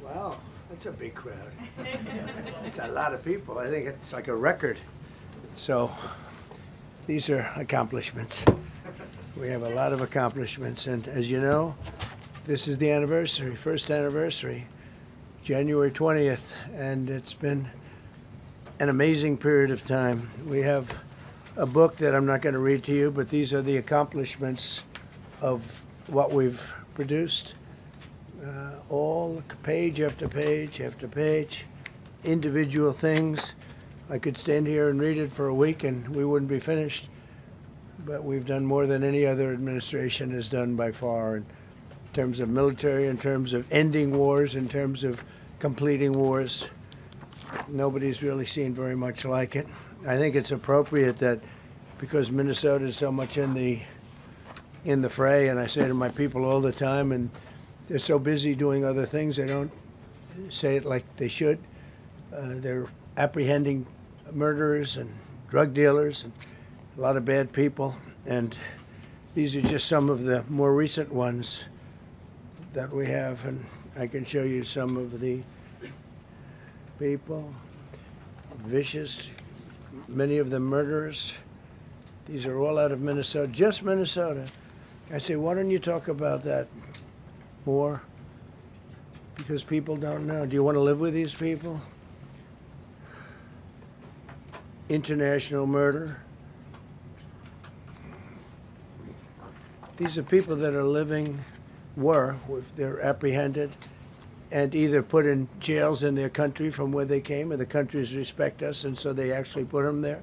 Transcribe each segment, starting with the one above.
Wow, that's a big crowd. It's a lot of people. I think it's like a record. So these are accomplishments. We have a lot of accomplishments. And as you know, this is the anniversary, first anniversary, January 20th. And it's been an amazing period of time. We have a book that I'm not going to read to you, but these are the accomplishments of what we've produced. All page after page after page, individual things. I could stand here and read it for a week and we wouldn't be finished. But we've done more than any other administration has done by far in terms of military, in terms of ending wars, in terms of completing wars. Nobody's really seen very much like it. I think it's appropriate that because Minnesota is so much in the fray, and I say to my people all the time, and they're so busy doing other things, they don't say it like they should. They're apprehending murderers and drug dealers and a lot of bad people. And these are just some of the more recent ones that we have. And I can show you some of the people. Vicious, many of them murderers. These are all out of Minnesota, just Minnesota. I say, why don't you talk about that more? Because people don't know. Do you want to live with these people? International murder. These are people that are living, they're apprehended and either put in jails in their country from where they came, and the countries respect us, and so they actually put them there.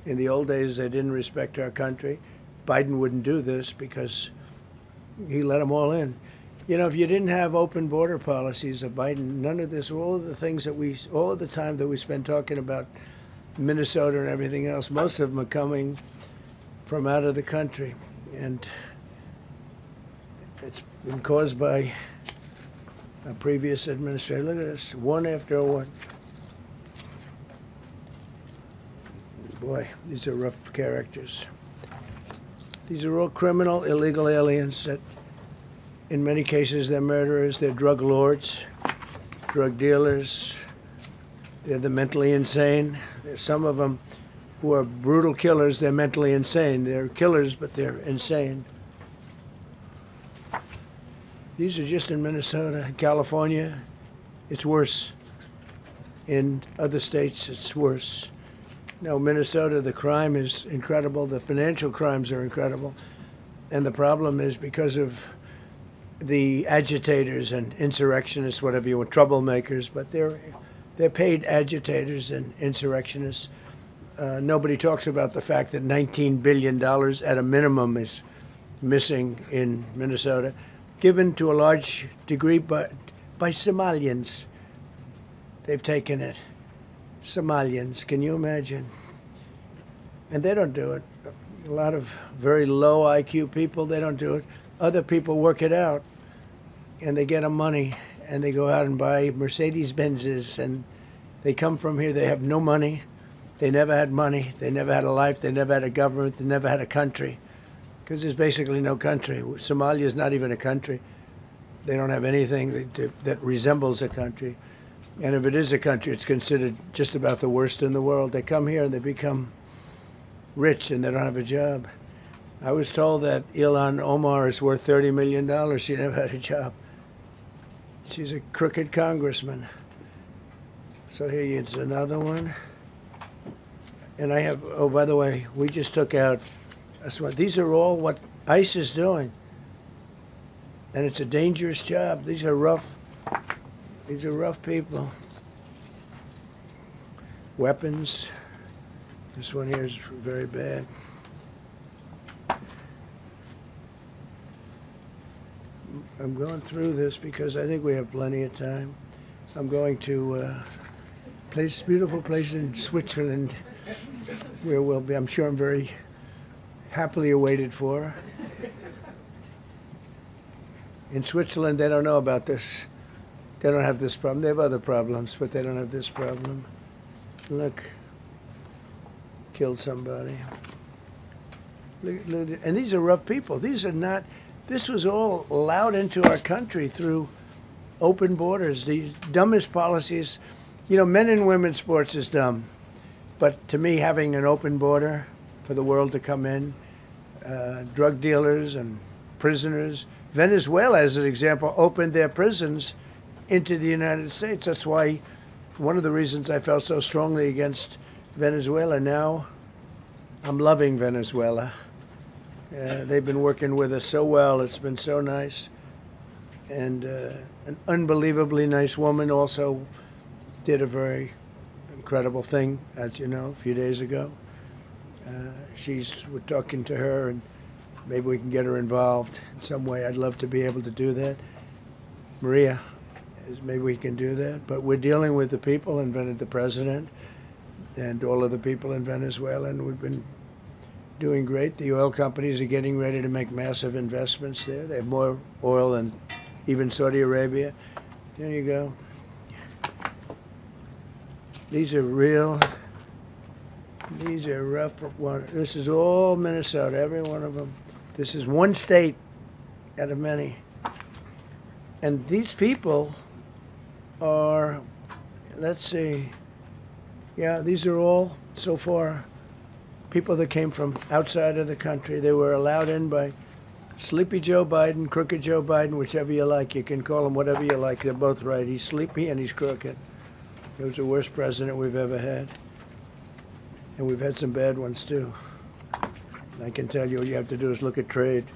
In the old days, they didn't respect our country. Biden wouldn't do this because he let them all in. You know, if you didn't have open border policies of Biden, none of this, all of the things that all of the time that we spend talking about Minnesota and everything else, most of them are coming from out of the country. And it's been caused by a previous administration. Look at this, one after one. Boy, these are rough characters. These are all criminal, illegal aliens that, in many cases, they're murderers, they're drug lords, drug dealers. They're the mentally insane. There's some of them who are brutal killers. They're mentally insane. They're killers, but they're insane. These are just in Minnesota. California, it's worse. In other states, it's worse. No, Minnesota, the crime is incredible. The financial crimes are incredible. And the problem is because of the agitators and insurrectionists, whatever you want, troublemakers, but they're paid agitators and insurrectionists. Nobody talks about the fact that $19 billion at a minimum is missing in Minnesota, given to a large degree by Somalians. They've taken it. Somalians, can you imagine? And they don't do it. A lot of very low IQ people, they don't do it. Other people work it out, and they get them money, and they go out and buy Mercedes-Benzes, and they come from here, they have no money. They never had money. They never had a life. They never had a government. They never had a country, because there's basically no country. Somalia is not even a country. They don't have anything that resembles a country. And if it is a country, it's considered just about the worst in the world. They come here and they become rich and they don't have a job. I was told that Ilhan Omar is worth $30 million. She never had a job. She's a crooked congressman. So here's another one. And I have, oh, by the way, we just took out, these are all what ICE is doing. And it's a dangerous job. These are rough people. Weapons. This one here is very bad. I'm going through this because I think we have plenty of time. I'm going to beautiful place in Switzerland where we'll be, I'm sure I'm very happily awaited for. In Switzerland, they don't know about this. They don't have this problem. They have other problems, but they don't have this problem. Look, killed somebody. Look, and these are rough people. These are not, this was all allowed into our country through open borders, the dumbest policies. You know, men and women's sports is dumb. But to me, having an open border for the world to come in, drug dealers and prisoners. Venezuela, as an example, opened their prisons into the United States. That's why one of the reasons I felt so strongly against Venezuela. Now I'm loving Venezuela. They've been working with us so well. It's been so nice. And an unbelievably nice woman also did a very incredible thing, as you know, a few days ago. We're talking to her, and maybe we can get her involved in some way. I'd love to be able to do that. Maria, maybe we can do that. But we're dealing with the people and the president and all of the people in Venezuela, and we've been doing great. The oil companies are getting ready to make massive investments there. They have more oil than even Saudi Arabia. There you go. These are rough water. This is all Minnesota, every one of them. This is one state out of many. And these people are, let's see, yeah, these are all, so far, people that came from outside of the country. They were allowed in by Sleepy Joe Biden, Crooked Joe Biden, whichever you like. You can call him whatever you like. They're both right. He's sleepy and he's crooked. He was the worst president we've ever had. And we've had some bad ones, too. I can tell you, all you have to do is look at trade.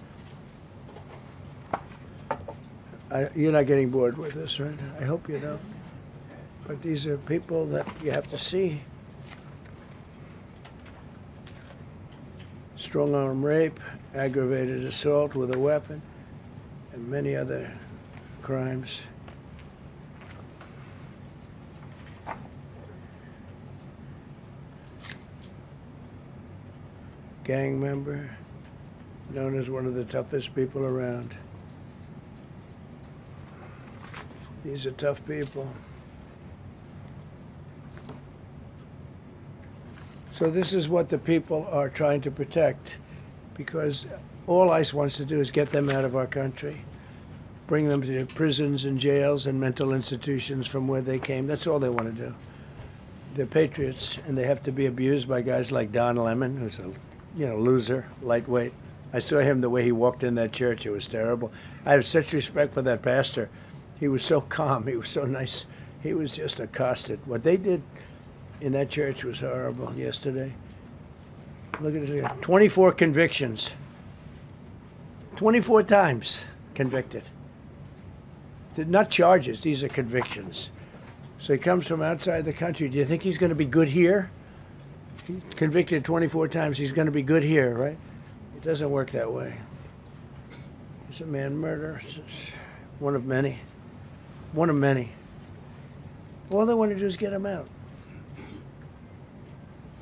You're not getting bored with this, right? I hope you don't. But these are people that you have to see. Strong-arm rape, aggravated assault with a weapon, and many other crimes. Gang member, known as one of the toughest people around. These are tough people. So this is what the people are trying to protect, because all ICE wants to do is get them out of our country, bring them to prisons and jails and mental institutions from where they came. That's all they want to do. They're patriots, and they have to be abused by guys like Don Lemon, who's a loser, lightweight. I saw him the way he walked in that church. It was terrible. I have such respect for that pastor. He was so calm. He was so nice. He was just accosted. What they did in that church was horrible yesterday. Look at it here. 24 convictions. 24 times convicted. They're not charges. These are convictions. So he comes from outside the country. Do you think he's going to be good here? He's convicted 24 times. He's going to be good here, right? It doesn't work that way. It's a man murder. It's one of many. One of many. All they want to do is get him out.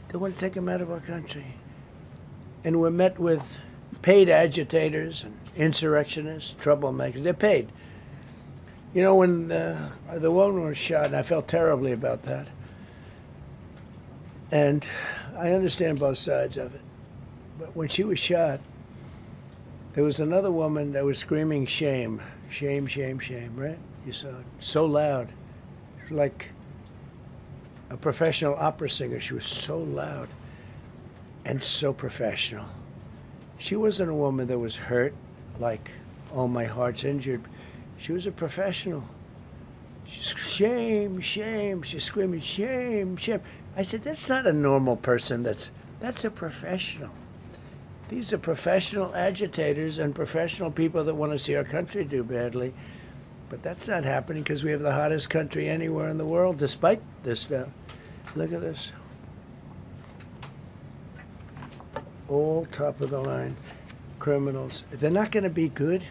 They want to take him out of our country. And we're met with paid agitators and insurrectionists, troublemakers. They're paid. You know, when the woman was shot, and I felt terribly about that. And I understand both sides of it. But when she was shot, there was another woman that was screaming shame, shame, shame, shame, right? You saw it. So loud. It was like a professional opera singer. She was so loud and so professional. She wasn't a woman that was hurt, like, oh, my heart's injured. She was a professional. She's shame, shame. She's screaming shame, shame. I said, that's not a normal person. That's a professional. These are professional agitators and professional people that want to see our country do badly. But that's not happening because we have the hottest country anywhere in the world, despite this stuff. Look at this. All top of the line criminals. They're not going to be good.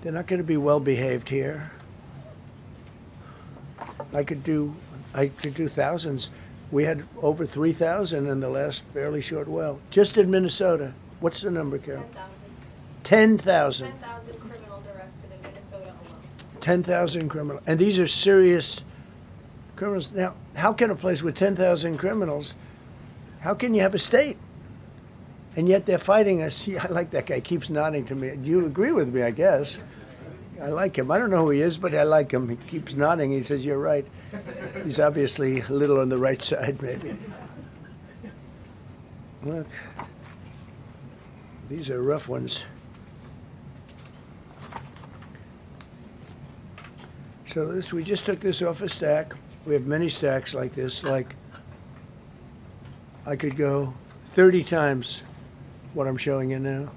They're not going to be well behaved here. I could do thousands. We had over 3,000 in the last fairly short while. Just in Minnesota. What's the number, Carol? 10,000. 10,000 criminals arrested in Minnesota alone. 10,000 criminals. And these are serious criminals. Now, how can a place with 10,000 criminals, how can you have a state? And yet they're fighting us. Yeah, I like that guy. He keeps nodding to me. You agree with me, I guess. I like him. I don't know who he is, but I like him. He keeps nodding. He says, "You're right." He's obviously a little on the right side, maybe. Look, these are rough ones. So this, we just took this off a stack. We have many stacks like this. Like, I could go 30 times what I'm showing you now.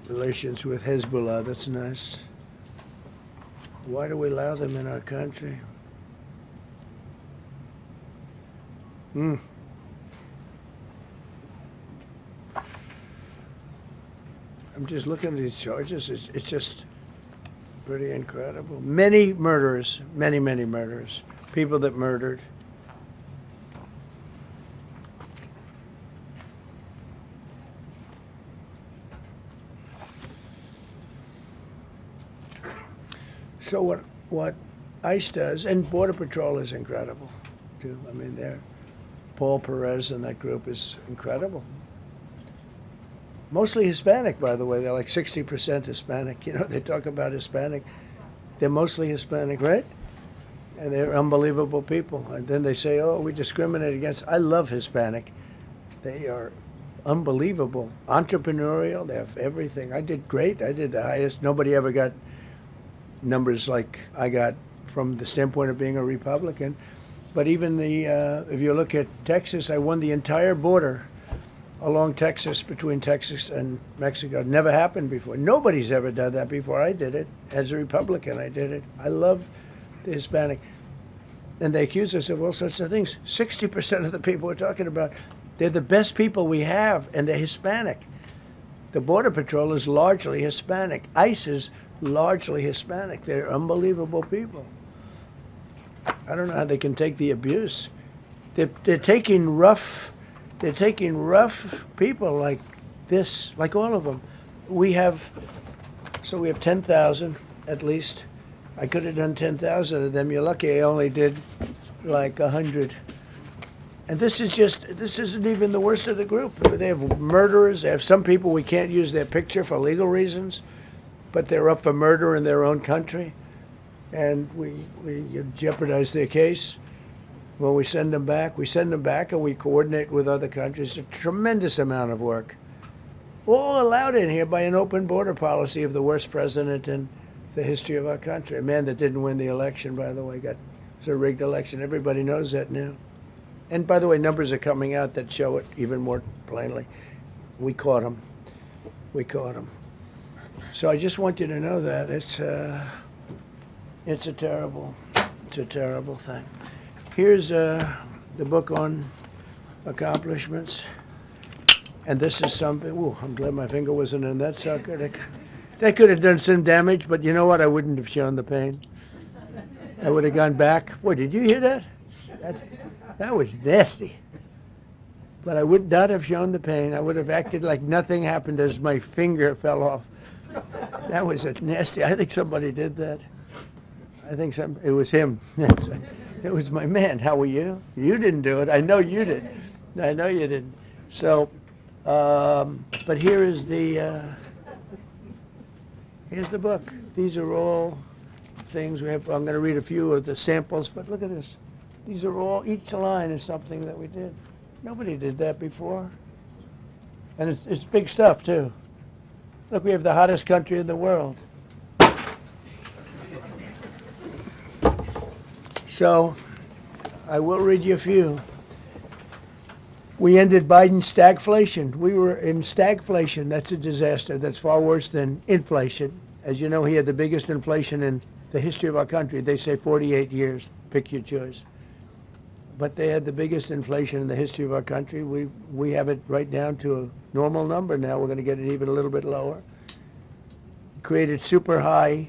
Relations with Hezbollah, that's nice. Why do we allow them in our country? I'm just looking at these charges. It's just pretty incredible. Many murderers, many murderers. People that murdered. So what ICE does, and Border Patrol is incredible, too. I mean, Paul Perez and that group is incredible. Mostly Hispanic, by the way. They're like 60% Hispanic. You know, they talk about Hispanic. They're mostly Hispanic, right? And they're unbelievable people. And then they say, oh, we discriminate against. I love Hispanic. They are unbelievable. Entrepreneurial. They have everything. I did great. I did the highest. Nobody ever got numbers like I got from the standpoint of being a Republican. But even if you look at Texas, I won the entire border along Texas, between Texas and Mexico. It never happened before. Nobody's ever done that before. I did it. As a Republican, I did it. I love the Hispanic. And they accuse us of all sorts of things. 60% of the people we're talking about, they're the best people we have, and they're Hispanic. The Border Patrol is largely Hispanic. ICE is largely Hispanic. They're unbelievable people. I don't know how they can take the abuse. They're taking rough people like this, like all of them. We have 10,000 at least. I could have done 10,000 of them. You're lucky I only did like 100. And this isn't even the worst of the group. They have murderers. They have some people we can't use their picture for legal reasons, but they're up for murder in their own country. And we jeopardize their case. When we send them back and we coordinate with other countries. A tremendous amount of work. All allowed in here by an open border policy of the worst president in the history of our country. A man that didn't win the election, by the way. It was a rigged election. Everybody knows that now. And by the way, numbers are coming out that show it even more plainly. We caught him. We caught him. So I just want you to know that it's a terrible thing. Here's the book on accomplishments. And this is something, ooh, I'm glad my finger wasn't in that sucker. That could have done some damage, but you know what? I wouldn't have shown the pain. I would have gone back. Boy, did you hear that? That was nasty. But I would not have shown the pain. I would have acted like nothing happened as my finger fell off. That was a nasty, I think somebody did that. It was him. It was my man. How were you? You didn't do it. I know you did. I know you didn't. So, but here's the book. These are all things we have. I'm going to read a few of the samples, but look at this. These are all, each line is something that we did. Nobody did that before. And it's big stuff, too. Look, we have the hottest country in the world. So, I will read you a few. We ended Biden's stagflation. We were in stagflation. That's a disaster. That's far worse than inflation. As you know, he had the biggest inflation in the history of our country. They say 48 years. Pick your choice. But they had the biggest inflation in the history of our country. We have it right down to a normal number now. We're going to get it even a little bit lower. Created super high.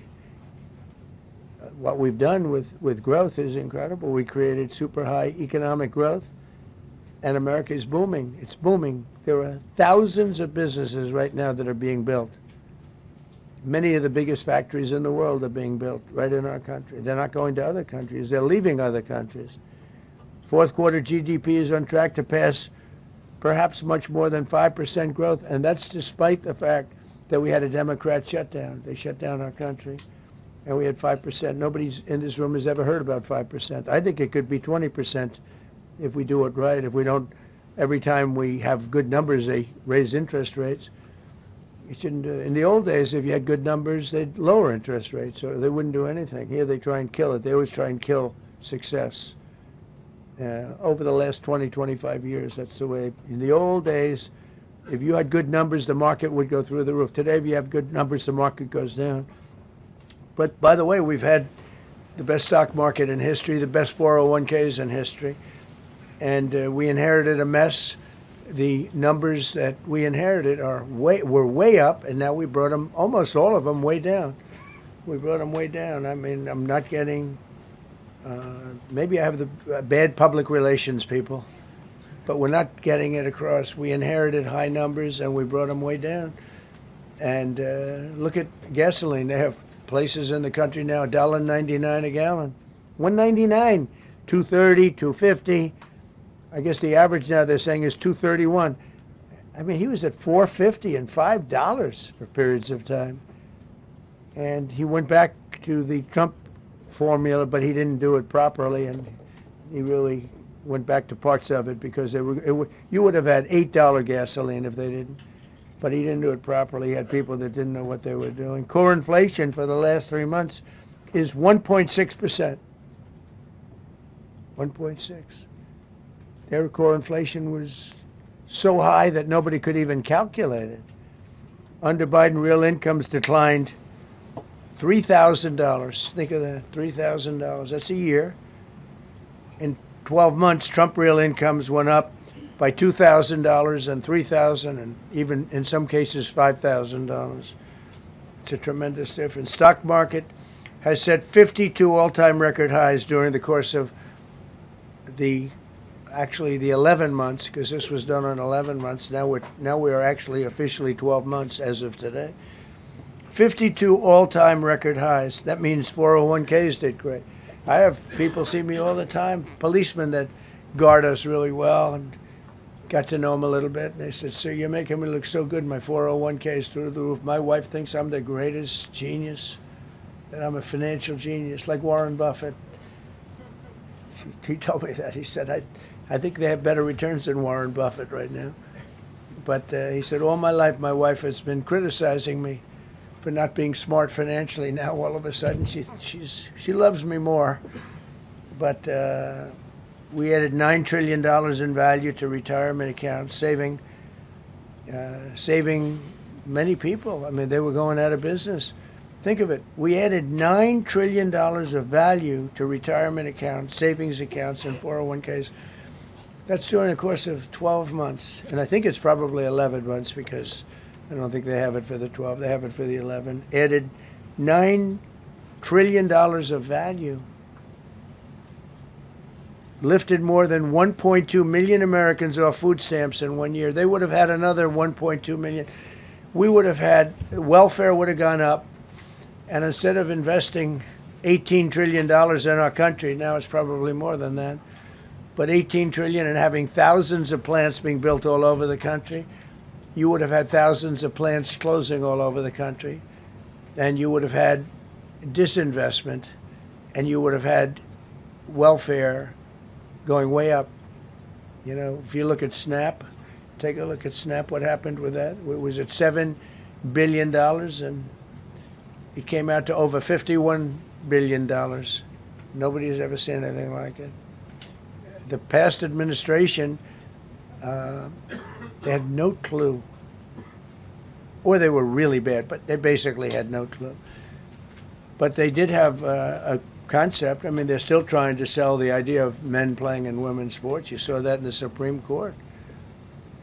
What we've done with growth is incredible. We created super high economic growth, and America is booming. It's booming. There are thousands of businesses right now that are being built. Many of the biggest factories in the world are being built right in our country. They're not going to other countries. They're leaving other countries. Fourth quarter GDP is on track to pass perhaps much more than 5% growth, and that's despite the fact that we had a Democrat shutdown. They shut down our country, and we had 5%. Nobody's in this room has ever heard about 5%. I think it could be 20% if we do it right. If we don't, every time we have good numbers, they raise interest rates. You shouldn't do it. In the old days, if you had good numbers, they'd lower interest rates, or they wouldn't do anything. Here, they try and kill it. They always try and kill success. Over the last 20, 25 years, that's the way. In the old days, if you had good numbers, the market would go through the roof. Today, if you have good numbers, the market goes down. But by the way, we've had the best stock market in history, the best 401ks in history, and we inherited a mess. The numbers that we inherited were way up, and now we brought them, almost all of them, way down. We brought them way down. I mean, I'm not getting. Maybe I have the bad public relations people, but we're not getting it across. We inherited high numbers and we brought them way down. And look at gasoline. They have places in the country now $1.99 a gallon, $1.99, $2.30, $2.50. I guess the average now they're saying is $2.31. I mean, he was at $4.50 and $5 for periods of time. And he went back to the Trump formula, but he didn't do it properly, and he really went back to parts of it because you would have had $8 gasoline if they didn't. But he didn't do it properly. He had people that didn't know what they were doing. Core inflation for the last 3 months is 1.6%. 1.6. Their core inflation was so high that nobody could even calculate it. Under Biden, real incomes declined $3,000. Think of that, $3,000. That's a year. In 12 months, Trump real incomes went up by $2,000 and $3,000 and even in some cases $5,000. It's a tremendous difference. Stock market has set 52 all-time record highs during the course of the 11 months, because this was done on 11 months. Now we are actually officially 12 months as of today. 52 all-time record highs. That means 401ks did great. I have people see me all the time, policemen that guard us really well, and got to know them a little bit. And they said, "Sir, you're making me look so good. My 401k is through the roof. My wife thinks I'm the greatest genius, that I'm a financial genius, like Warren Buffett." He told me that. He said, I think they have better returns than Warren Buffett right now. But he said, all my life my wife has been criticizing me for not being smart financially. Now all of a sudden she loves me more. But we added $9 trillion in value to retirement accounts, saving many people. I mean, they were going out of business. Think of it. We added $9 trillion of value to retirement accounts, savings accounts, and 401ks. That's during the course of 12 months. And I think it's probably 11 months because I don't think they have it for the 12. They have it for the 11. Added $9 trillion of value. Lifted more than 1.2 million Americans off food stamps in 1 year. They would have had another 1.2 million. We would have had, welfare would have gone up. And instead of investing $18 trillion in our country, now it's probably more than that, but $18 trillion and having thousands of plants being built all over the country, you would have had thousands of plants closing all over the country, and you would have had disinvestment, and you would have had welfare going way up. You know, if you look at SNAP, take a look at SNAP, what happened with that? It was at $7 billion, and it came out to over $51 billion. Nobody has ever seen anything like it. The past administration, they had no clue. Or they were really bad, but they basically had no clue. But they did have a concept. I mean, they're still trying to sell the idea of men playing in women's sports. You saw that in the Supreme Court.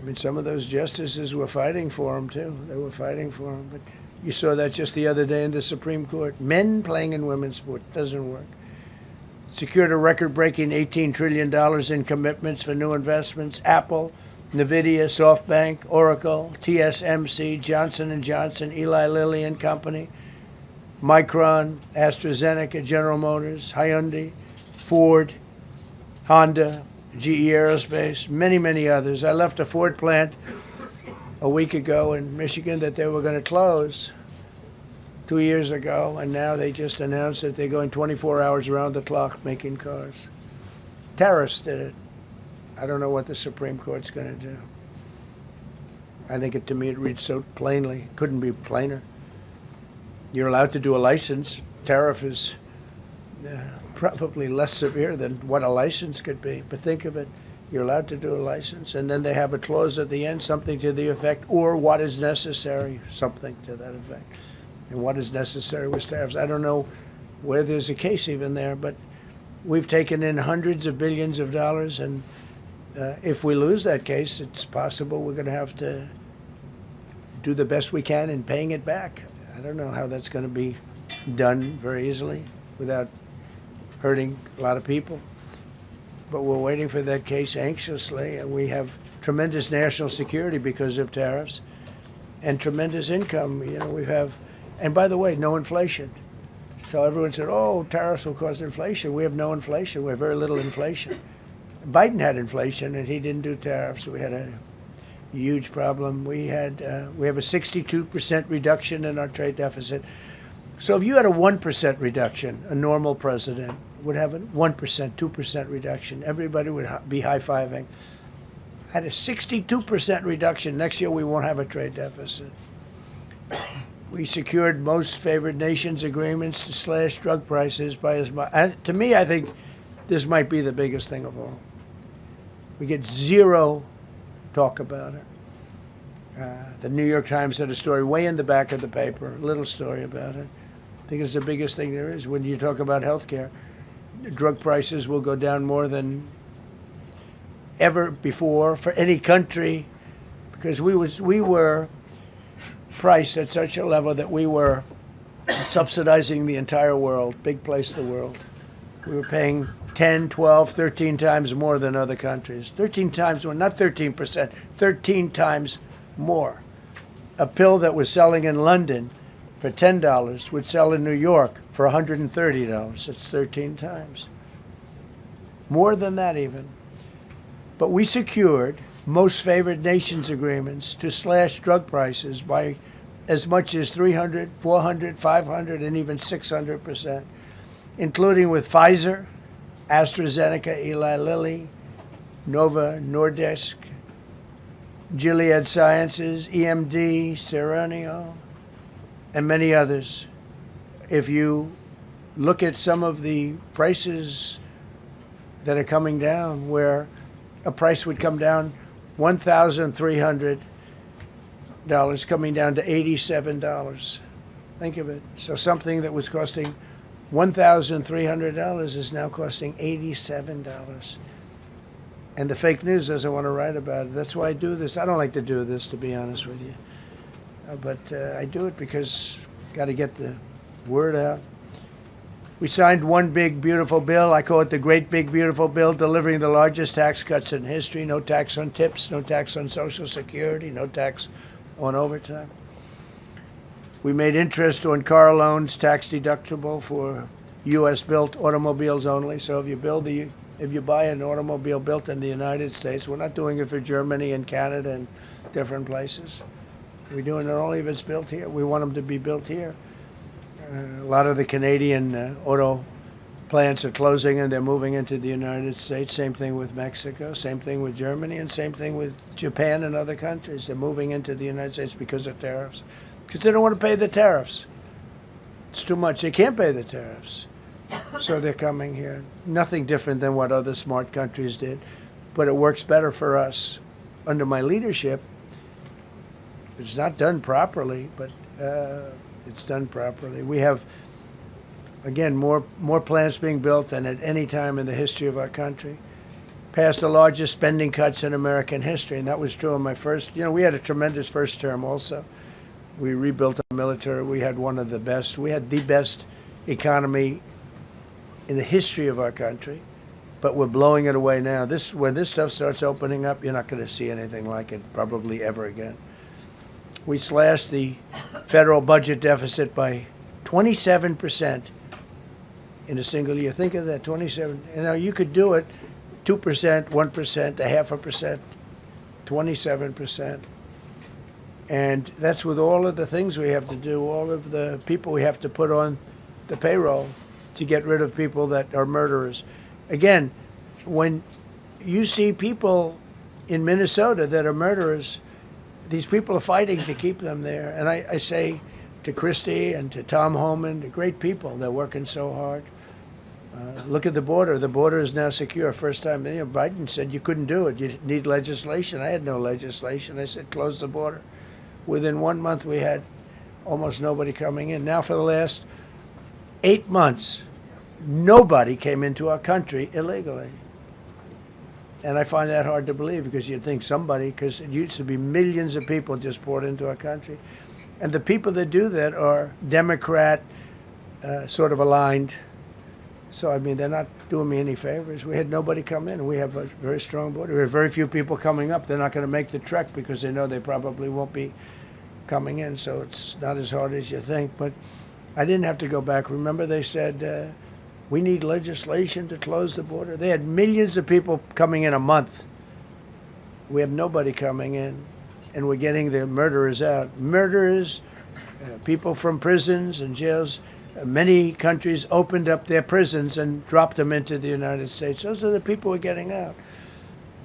I mean, some of those justices were fighting for them, too. They were fighting for them. But you saw that just the other day in the Supreme Court. Men playing in women's sports doesn't work. Secured a record-breaking $18 trillion in commitments for new investments. Apple, NVIDIA, SoftBank, Oracle, TSMC, Johnson & Johnson, Eli Lilly and Company, Micron, AstraZeneca, General Motors, Hyundai, Ford, Honda, GE Aerospace, many, many others. I left a Ford plant a week ago in Michigan that they were going to close 2 years ago, and now they just announced that they're going 24 hours around the clock making cars. Tariffs did it. I don't know what the Supreme Court's going to do. I think to me it reads so plainly. Couldn't be plainer. You're allowed to do a license. Tariff is probably less severe than what a license could be. But think of it. You're allowed to do a license, and then they have a clause at the end, something to the effect, or what is necessary, something to that effect. And what is necessary with tariffs. I don't know where there's a case even there, but we've taken in hundreds of billions of dollars, and if we lose that case, it's possible we're going to have to do the best we can in paying it back. I don't know how that's going to be done very easily without hurting a lot of people. But we're waiting for that case anxiously, and we have tremendous national security because of tariffs and tremendous income. You know, we have, and by the way, no inflation. So everyone said, oh, tariffs will cause inflation. We have no inflation. We have very little inflation. Biden had inflation, and he didn't do tariffs. We had a huge problem. We have a 62% reduction in our trade deficit. So if you had a 1% reduction, a normal president would have a 1%, 2% reduction. Everybody would be high-fiving. Had a 62% reduction. Next year, we won't have a trade deficit. We secured most favored nations agreements to slash drug prices by as much. And to me, I think this might be the biggest thing of all. We get zero talk about it. The New York Times had a story way in the back of the paper, a little story about it. I think it's the biggest thing there is. When you talk about health care, drug prices will go down more than ever before for any country, because we were priced at such a level that we were subsidizing the entire world, big place in the world. We were paying 10, 12, 13 times more than other countries. 13 times more, not 13%, 13 times more. A pill that was selling in London for $10 would sell in New York for $130. It's 13 times. More than that even. But we secured most favored nations agreements to slash drug prices by as much as 300, 400, 500, and even 600%, including with Pfizer, AstraZeneca, Eli Lilly, Nova Nordisk, Gilead Sciences, EMD, Serenio, and many others. If you look at some of the prices that are coming down, where a price would come down $1,300 coming down to $87. Think of it. So something that was costing $1,300 is now costing $87. And the fake news doesn't want to write about it. That's why I do this. I don't like to do this, to be honest with you. But I do it because got to get the word out. We signed one big, beautiful bill. I call it the Great Big Beautiful Bill, delivering the largest tax cuts in history. No tax on tips, no tax on Social Security, no tax on overtime. We made interest on car loans tax deductible for U.S.-built automobiles only. So if you buy an automobile built in the United States, we're not doing it for Germany and Canada and different places. We're doing it only if it's built here. We want them to be built here. A lot of the Canadian auto plants are closing and they're moving into the United States. Same thing with Mexico, same thing with Germany, and same thing with Japan and other countries. They're moving into the United States because of tariffs. Because they don't want to pay the tariffs. It's too much. They can't pay the tariffs. So they're coming here. Nothing different than what other smart countries did. But it works better for us. Under my leadership, it's not done properly, but it's done properly. We have, again, more plants being built than at any time in the history of our country. Passed the largest spending cuts in American history, and that was true in my first. We had a tremendous first term also. We rebuilt our military. We had one of the best. We had the best economy in the history of our country, but we're blowing it away now. When this stuff starts opening up, you're not going to see anything like it probably ever again. We slashed the federal budget deficit by 27% in a single year. Think of that, 27. You could do it 2%, 1%, a half a percent, 27%. And that's with all of the things we have to do, all of the people we have to put on the payroll to get rid of people that are murderers. Again, when you see people in Minnesota that are murderers, these people are fighting to keep them there. And I say to Christie and to Tom Homan, the great people, they're working so hard. Look at the border. The border is now secure. First time, Biden said you couldn't do it. You need legislation. I had no legislation. I said close the border. Within 1 month, we had almost nobody coming in. Now for the last 8 months, nobody came into our country illegally. And I find that hard to believe because you'd think somebody, because it used to be millions of people just poured into our country. And the people that do that are Democrat sort of aligned. So, I mean, they're not doing me any favors. We had nobody come in. We have a very strong border. We have very few people coming up. They're not going to make the trek because they know they probably won't be coming in. So it's not as hard as you think. But I didn't have to go back. Remember, they said, we need legislation to close the border. They had millions of people coming in a month. We have nobody coming in. And we're getting the murderers out. Murderers, people from prisons and jails. Many countries opened up their prisons and dropped them into the United States. Those are the people we're getting out.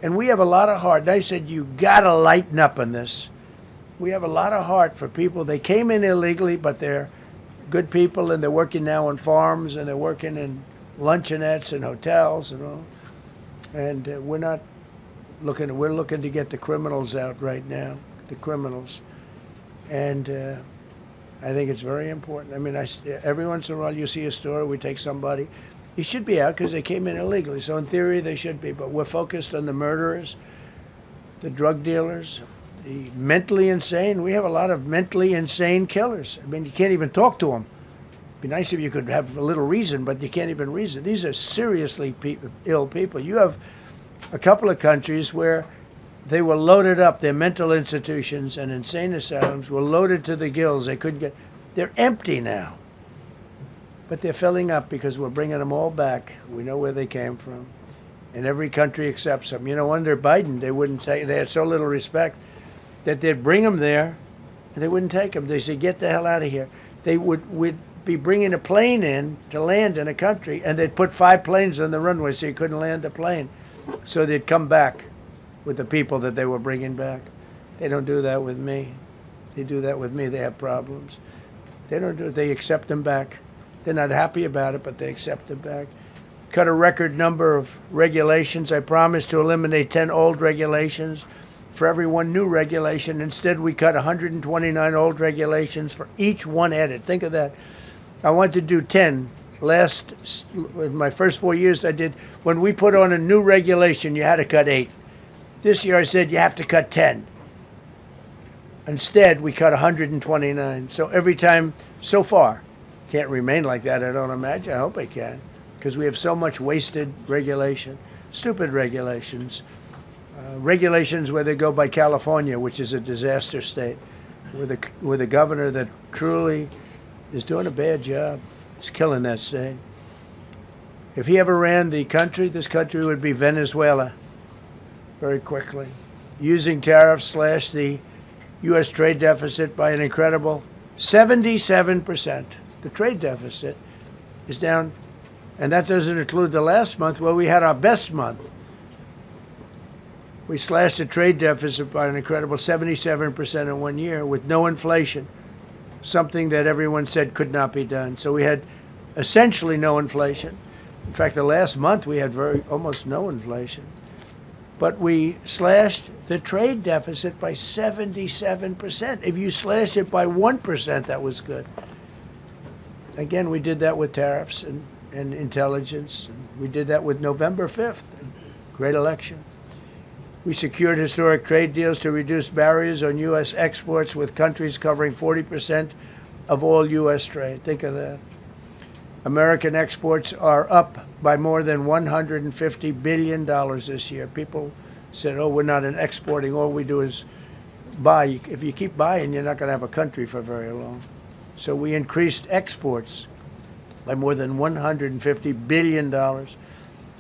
And we have a lot of heart. And I said, you got to lighten up on this. We have a lot of heart for people. They came in illegally, but they're good people, and they're working now on farms, and they're working in luncheonettes and hotels and all. And we're looking to get the criminals out right now, the criminals. And I think it's very important. I mean, every once in a while you see a story, we take somebody. He should be out because they came in illegally. So in theory, they should be. But we're focused on the murderers, the drug dealers, the mentally insane. We have a lot of mentally insane killers. I mean, you can't even talk to them. It'd be nice if you could have a little reason, but you can't even reason. These are seriously ill people. You have a couple of countries where they were loaded up. Their mental institutions and insane asylums were loaded to the gills. They couldn't get. They're empty now. But they're filling up because we're bringing them all back. We know where they came from. And every country accepts them. You know, under Biden, they wouldn't take. They had so little respect that they'd bring them there and they wouldn't take them. They said, get the hell out of here. They would be bringing a plane in to land in a country, and they'd put 5 planes on the runway so you couldn't land the plane. So they'd come back with the people that they were bringing back. They don't do that with me. They do that with me, they have problems. They don't do it. They accept them back. They're not happy about it, but they accept them back. Cut a record number of regulations. I promised to eliminate 10 old regulations for every one new regulation. Instead, we cut 129 old regulations for each one added. Think of that. I want to do 10. In my first 4 years, I did. When we put on a new regulation, you had to cut 8. This year I said you have to cut 10. Instead, we cut 129. So every time, so far, can't remain like that, I don't imagine. I hope I can, because we have so much wasted regulation, stupid regulations. Regulations where they go by California, which is a disaster state, with a governor that truly is doing a bad job. He's killing that state. If he ever ran the country, this country would be Venezuela. Very quickly. Using tariffs slashed the U.S. trade deficit by an incredible 77%. The trade deficit is down, and that doesn't include the last month where we had our best month. We slashed the trade deficit by an incredible 77% in 1 year with no inflation, something that everyone said could not be done. So we had essentially no inflation. In fact, the last month we had almost no inflation. But we slashed the trade deficit by 77%. If you slashed it by 1%, that was good. Again, we did that with tariffs and intelligence. And we did that with November 5th, great election. We secured historic trade deals to reduce barriers on U.S. exports with countries covering 40% of all U.S. trade. Think of that. American exports are up by more than $150 billion this year. People said, oh, we're not exporting. All we do is buy. If you keep buying, you're not going to have a country for very long. So we increased exports by more than $150 billion.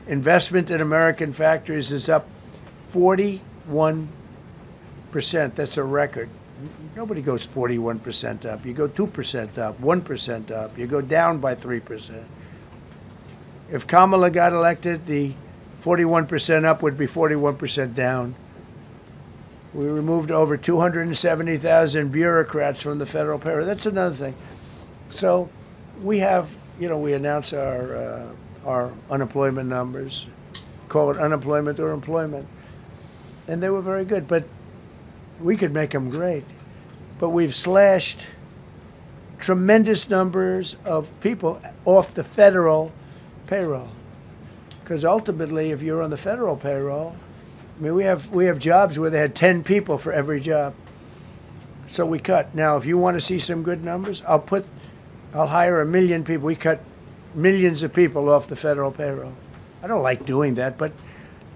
Investment in American factories is up 41%. That's a record. Nobody goes 41% up. You go 2% up, 1% up. You go down by 3%. If Kamala got elected, the 41% up would be 41% down. We removed over 270,000 bureaucrats from the federal payroll. That's another thing. So we have, we announce our unemployment numbers, call it unemployment or employment. And they were very good, but we could make them great. But we've slashed tremendous numbers of people off the federal payroll. Because ultimately, if you're on the federal payroll, I mean, we have jobs where they had 10 people for every job. So we cut. Now, if you want to see some good numbers, I'll hire 1 million people. We cut millions of people off the federal payroll. I don't like doing that, but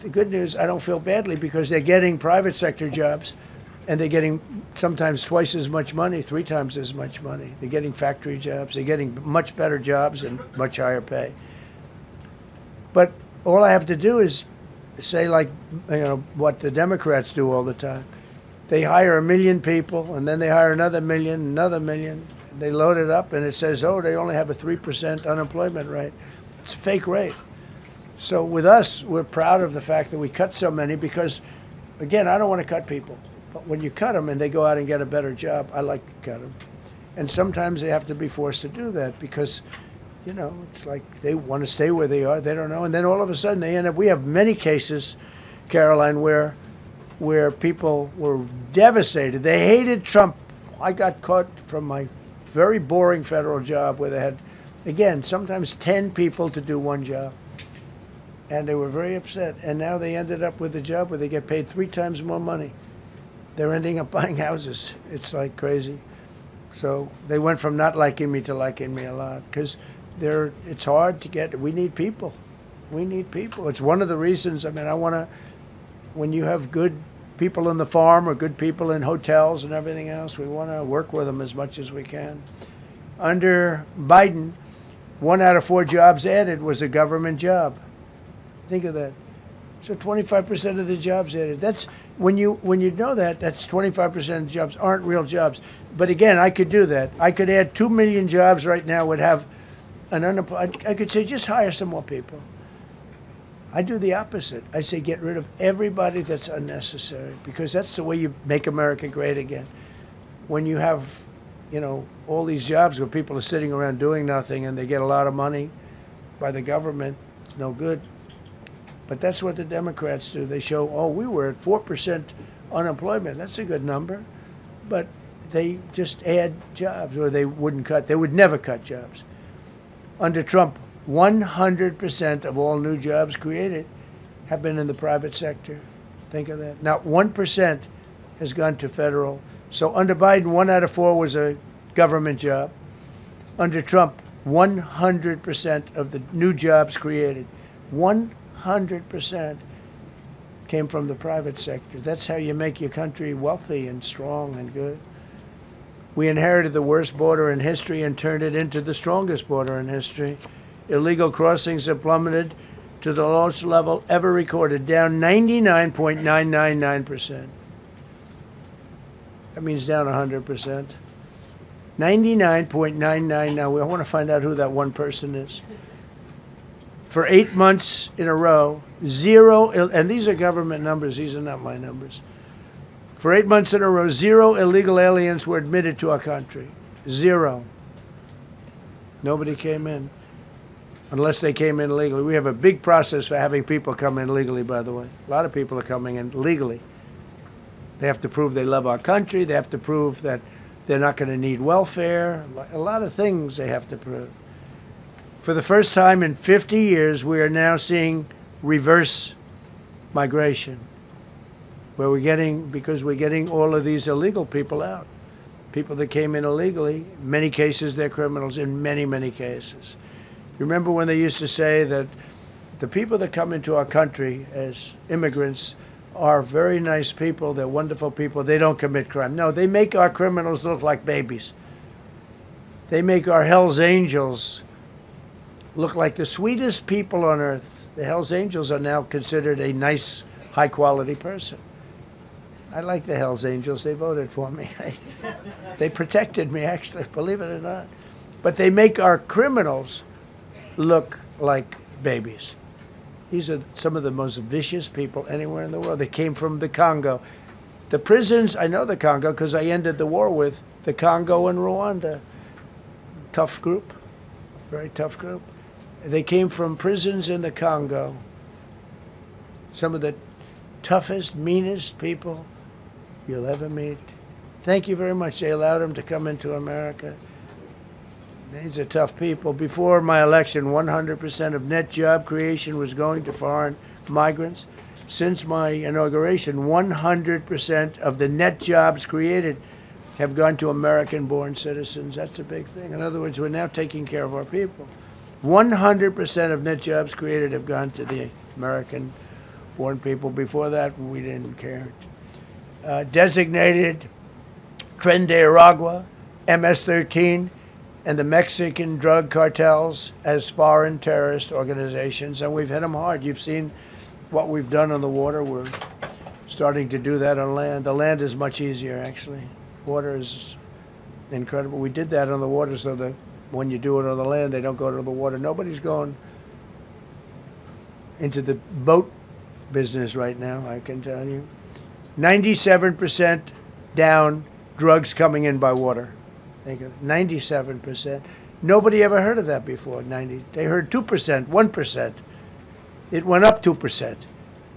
the good news, I don't feel badly because they're getting private sector jobs and they're getting sometimes twice as much money, 3 times as much money. They're getting factory jobs. They're getting much better jobs and much higher pay. But all I have to do is say, like, what the Democrats do all the time. They hire 1 million people, and then they hire another million. They load it up, and it says, oh, they only have a 3% unemployment rate. It's a fake rate. So with us, we're proud of the fact that we cut so many because, again, I don't want to cut people. But when you cut them and they go out and get a better job, I like to cut them. And sometimes they have to be forced to do that because, it's like they want to stay where they are. They don't know. And then all of a sudden they end up, we have many cases, Caroline, where people were devastated. They hated Trump. I got caught from my very boring federal job where they had, again, sometimes 10 people to do one job. And they were very upset. And now they ended up with a job where they get paid 3 times more money. They're ending up buying houses. It's like crazy. So they went from not liking me to liking me a lot because it's hard to get. We need people. We need people. It's one of the reasons. I mean, when you have good people in the farm or good people in hotels and everything else, we want to work with them as much as we can. Under Biden, 1 out of 4 jobs added was a government job. Think of that. So 25% of the jobs added. That's when you know that, that's 25% of the jobs aren't real jobs. But again, I could do that. I could add 2 million jobs right now, would have an unemployment. I could say just hire some more people. I do the opposite. I say get rid of everybody that's unnecessary because that's the way you make America great again. When you have, all these jobs where people are sitting around doing nothing and they get a lot of money by the government, it's no good. But that's what the Democrats do. They show, we were at 4% unemployment. That's a good number. But they just add jobs, or they wouldn't cut. They would never cut jobs. Under Trump, 100% of all new jobs created have been in the private sector. Think of that. Not 1% has gone to federal. So under Biden, 1 out of 4 was a government job. Under Trump, 100% of the new jobs created, 100% came from the private sector. That's how you make your country wealthy and strong and good. We inherited the worst border in history and turned it into the strongest border in history. Illegal crossings have plummeted to the lowest level ever recorded, down 99.999%. That means down 100%. 99.99. Now, I want to find out who that one person is. For 8 months in a row, 0, and these are government numbers, these are not my numbers. For 8 months in a row, 0 illegal aliens were admitted to our country. 0. Nobody came in, unless they came in legally. We have a big process for having people come in legally, by the way. A lot of people are coming in legally. They have to prove they love our country. They have to prove that they're not going to need welfare. A lot of things they have to prove. For the first time in 50 years, we are now seeing reverse migration, where because we're getting all of these illegal people out. People that came in illegally, in many cases they're criminals, in many, many cases. Remember when they used to say that the people that come into our country as immigrants are very nice people, they're wonderful people, they don't commit crime. No, they make our criminals look like babies. They make our Hell's Angels look like the sweetest people on earth. The Hells Angels are now considered a nice, high-quality person. I like the Hells Angels. They voted for me. They protected me, actually, believe it or not. But they make our criminals look like babies. These are some of the most vicious people anywhere in the world. They came from the Congo. The prisons, I know the Congo because I ended the war with the Congo and Rwanda. Tough group, very tough group. They came from prisons in the Congo. Some of the toughest, meanest people you'll ever meet. Thank you very much. They allowed them to come into America. These are tough people. Before my election, 100% of net job creation was going to foreign migrants. Since my inauguration, 100% of the net jobs created have gone to American-born citizens. That's a big thing. In other words, we're now taking care of our people. 100% of net jobs created have gone to the American-born people. Before that, we didn't care. Designated Tren de Aragua, MS-13, and the Mexican drug cartels as foreign terrorist organizations, and we've hit them hard. You've seen what we've done on the water. We're starting to do that on land. The land is much easier, actually. Water is incredible. We did that on the water so that when you do it on the land, they don't go to the water. Nobody's going into the boat business right now, I can tell you. 97% down drugs coming in by water. Think of it, 97%. Nobody ever heard of that before, 90. They heard 2%, 1%. It went up 2%.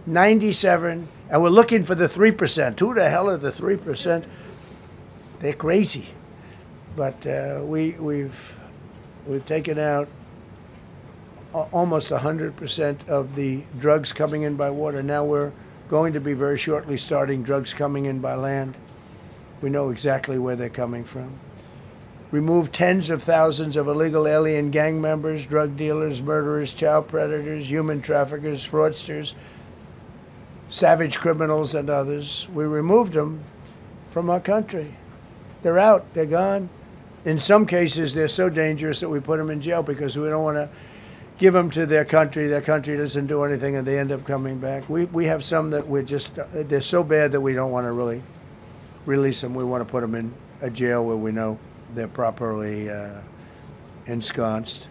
97, and we're looking for the 3%. Who the hell are the 3%? They're crazy. But we've taken out almost 100% of the drugs coming in by water. Now we're going to be very shortly starting drugs coming in by land. We know exactly where they're coming from. Removed tens of thousands of illegal alien gang members, drug dealers, murderers, child predators, human traffickers, fraudsters, savage criminals, and others. We removed them from our country. They're out. They're gone. In some cases, they're so dangerous that we put them in jail because we don't want to give them to their country. Their country doesn't do anything, and they end up coming back. We have some that they're so bad that we don't want to really release them. We want to put them in a jail where we know they're properly ensconced.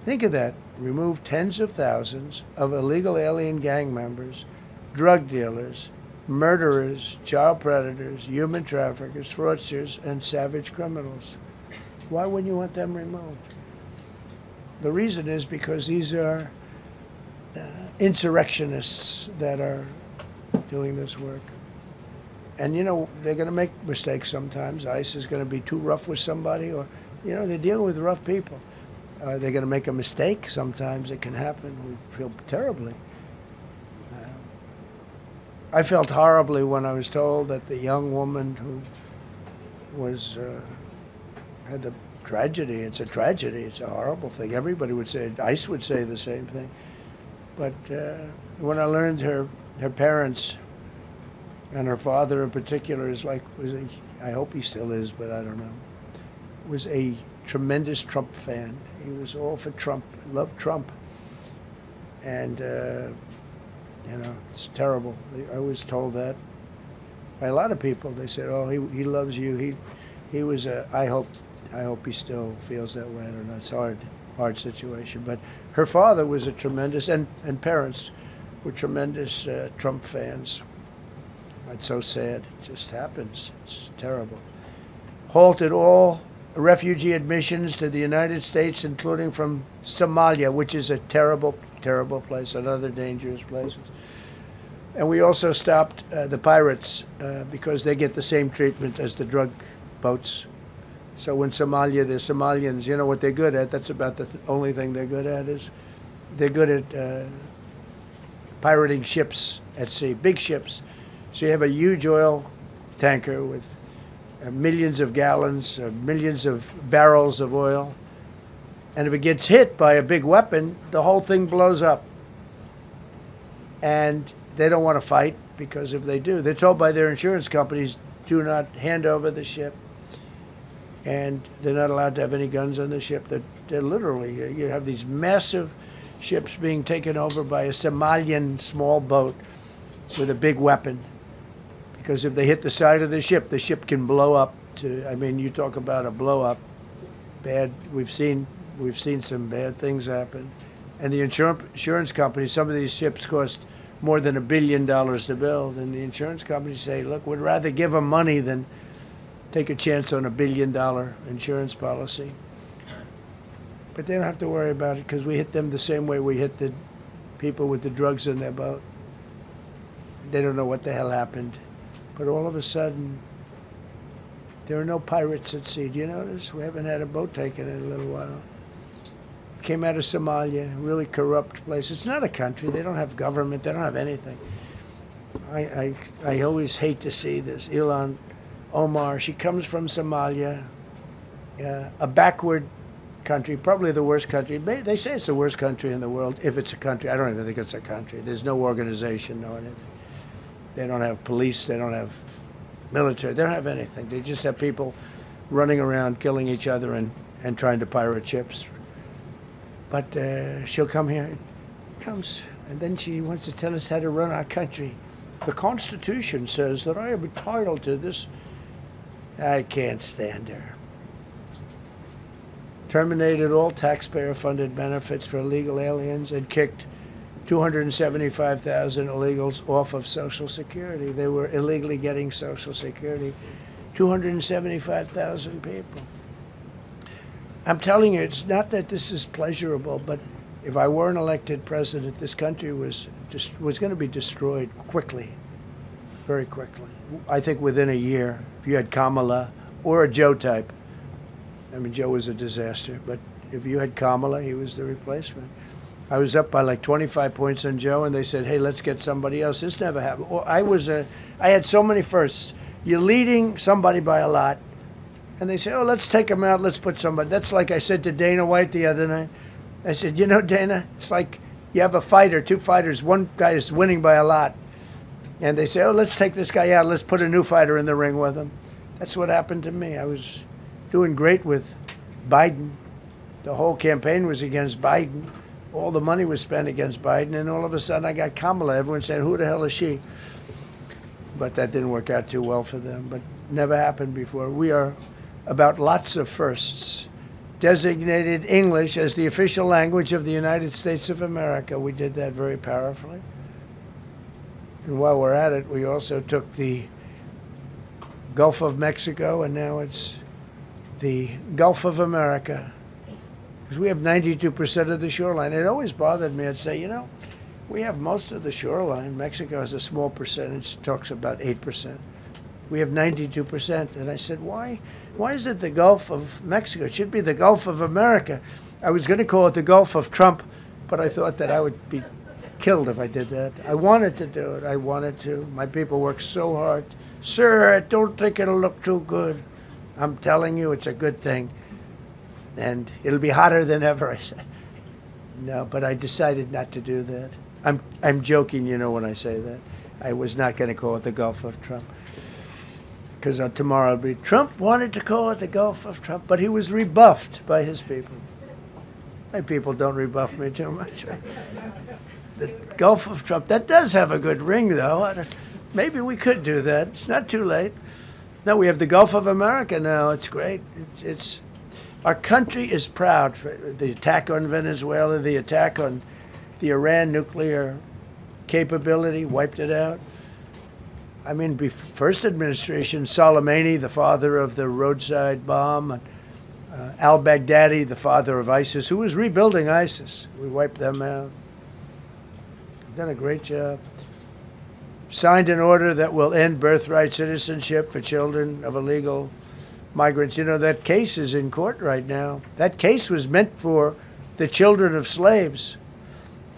Think of that. Remove tens of thousands of illegal alien gang members, drug dealers, murderers, child predators, human traffickers, fraudsters, and savage criminals. Why wouldn't you want them removed? The reason is because these are insurrectionists that are doing this work. And, you know, they're going to make mistakes sometimes. ICE is going to be too rough with somebody, or, you know, they're dealing with rough people. They're going to make a mistake sometimes. It can happen. We feel terribly. I felt horribly when I was told that the young woman who was had the tragedy. It's a tragedy. It's a horrible thing. Everybody would say, ICE would say the same thing. But when I learned her parents and her father in particular I hope he still is, but I don't know, was a tremendous Trump fan. He was all for Trump, loved Trump. And, you know, it's terrible. I was told that by a lot of people. They said, oh, he loves you. He was I hope he still feels that way. I don't know. It's a hard situation. But her father was a tremendous, and parents were tremendous Trump fans. It's so sad. It just happens. It's terrible. Halted all refugee admissions to the United States, including from Somalia, which is a terrible, terrible place, another dangerous place. And we also stopped the pirates because they get the same treatment as the drug boats. So in Somalia, the Somalians, you know what they're good at? That's about the only thing they're good at is they're good at pirating ships at sea, big ships. So you have a huge oil tanker with millions of gallons, millions of barrels of oil. And if it gets hit by a big weapon, the whole thing blows up. And they don't want to fight, because if they do, they're told by their insurance companies, do not hand over the ship. And they're not allowed to have any guns on the ship. They're literally, you have these massive ships being taken over by a Somalian small boat with a big weapon. Because if they hit the side of the ship can blow up. I mean, you talk about a blow up. Bad. We've seen some bad things happen. And the insurance companies, some of these ships cost more than $1 billion to build. And the insurance companies say, look, we'd rather give them money than take a chance on $1 billion insurance policy. But they don't have to worry about it because we hit them the same way we hit the people with the drugs in their boat. They don't know what the hell happened. But all of a sudden, there are no pirates at sea. Do you notice? We haven't had a boat taken in a little while. Came out of Somalia, a really corrupt place. It's not a country. They don't have government. They don't have anything. I always hate to see this. Ilan Omar, she comes from Somalia, a backward country, probably the worst country. They say it's the worst country in the world, if it's a country. I don't even think it's a country. There's no organization, no anything. They don't have police. They don't have military. They don't have anything. They just have people running around killing each other and trying to pirate ships. But she'll come here, comes, and then she wants to tell us how to run our country. The Constitution says that I am entitled to this. I can't stand her. Terminated all taxpayer-funded benefits for illegal aliens and kicked 275,000 illegals off of Social Security. They were illegally getting Social Security. 275,000 people. I'm telling you, it's not that this is pleasurable, but if I were an elected president, this country was going to be destroyed quickly, very quickly. I think within a year, if you had Kamala or a Joe type. I mean, Joe was a disaster, but if you had Kamala, he was the replacement. I was up by like 25 points on Joe, and they said, hey, let's get somebody else. This never happened. Well, I had so many firsts. You're leading somebody by a lot, and they say, oh, let's take him out, let's put somebody. That's like I said to Dana White the other night. I said, you know, Dana, it's like you have a fighter, two fighters, one guy is winning by a lot. And they say, oh, let's take this guy out, let's put a new fighter in the ring with him. That's what happened to me. I was doing great with Biden. The whole campaign was against Biden. All the money was spent against Biden, and all of a sudden I got Kamala. Everyone said, who the hell is she? But that didn't work out too well for them, but never happened before. We are about lots of firsts. Designated English as the official language of the United States of America. We did that very powerfully. And while we're at it, we also took the Gulf of Mexico, and now it's the Gulf of America. Because we have 92% of the shoreline. It always bothered me. I'd say, you know, we have most of the shoreline. Mexico has a small percentage, talks about 8%. We have 92%. And I said, why is it the Gulf of Mexico? It should be the Gulf of America. I was going to call it the Gulf of Trump, but I thought that I would be killed if I did that. I wanted to do it. I wanted to. My people work so hard. Sir, I don't think it'll look too good. I'm telling you, it's a good thing. And it'll be hotter than ever, I said. No, but I decided not to do that. I'm joking, you know, when I say that. I was not going to call it the Gulf of Trump. Because tomorrow it'll be, Trump wanted to call it the Gulf of Trump, but he was rebuffed by his people. My people don't rebuff me too much. The Gulf of Trump, that does have a good ring, though. Maybe we could do that. It's not too late. No, we have the Gulf of America now. It's great. Our country is proud for the attack on Venezuela, the attack on the Iran nuclear capability, wiped it out. I mean, first administration, Soleimani, the father of the roadside bomb, al-Baghdadi, the father of ISIS, who was rebuilding ISIS. We wiped them out. Done a great job. Signed an order that will end birthright citizenship for children of illegal migrants. You know, that case is in court right now. That case was meant for the children of slaves.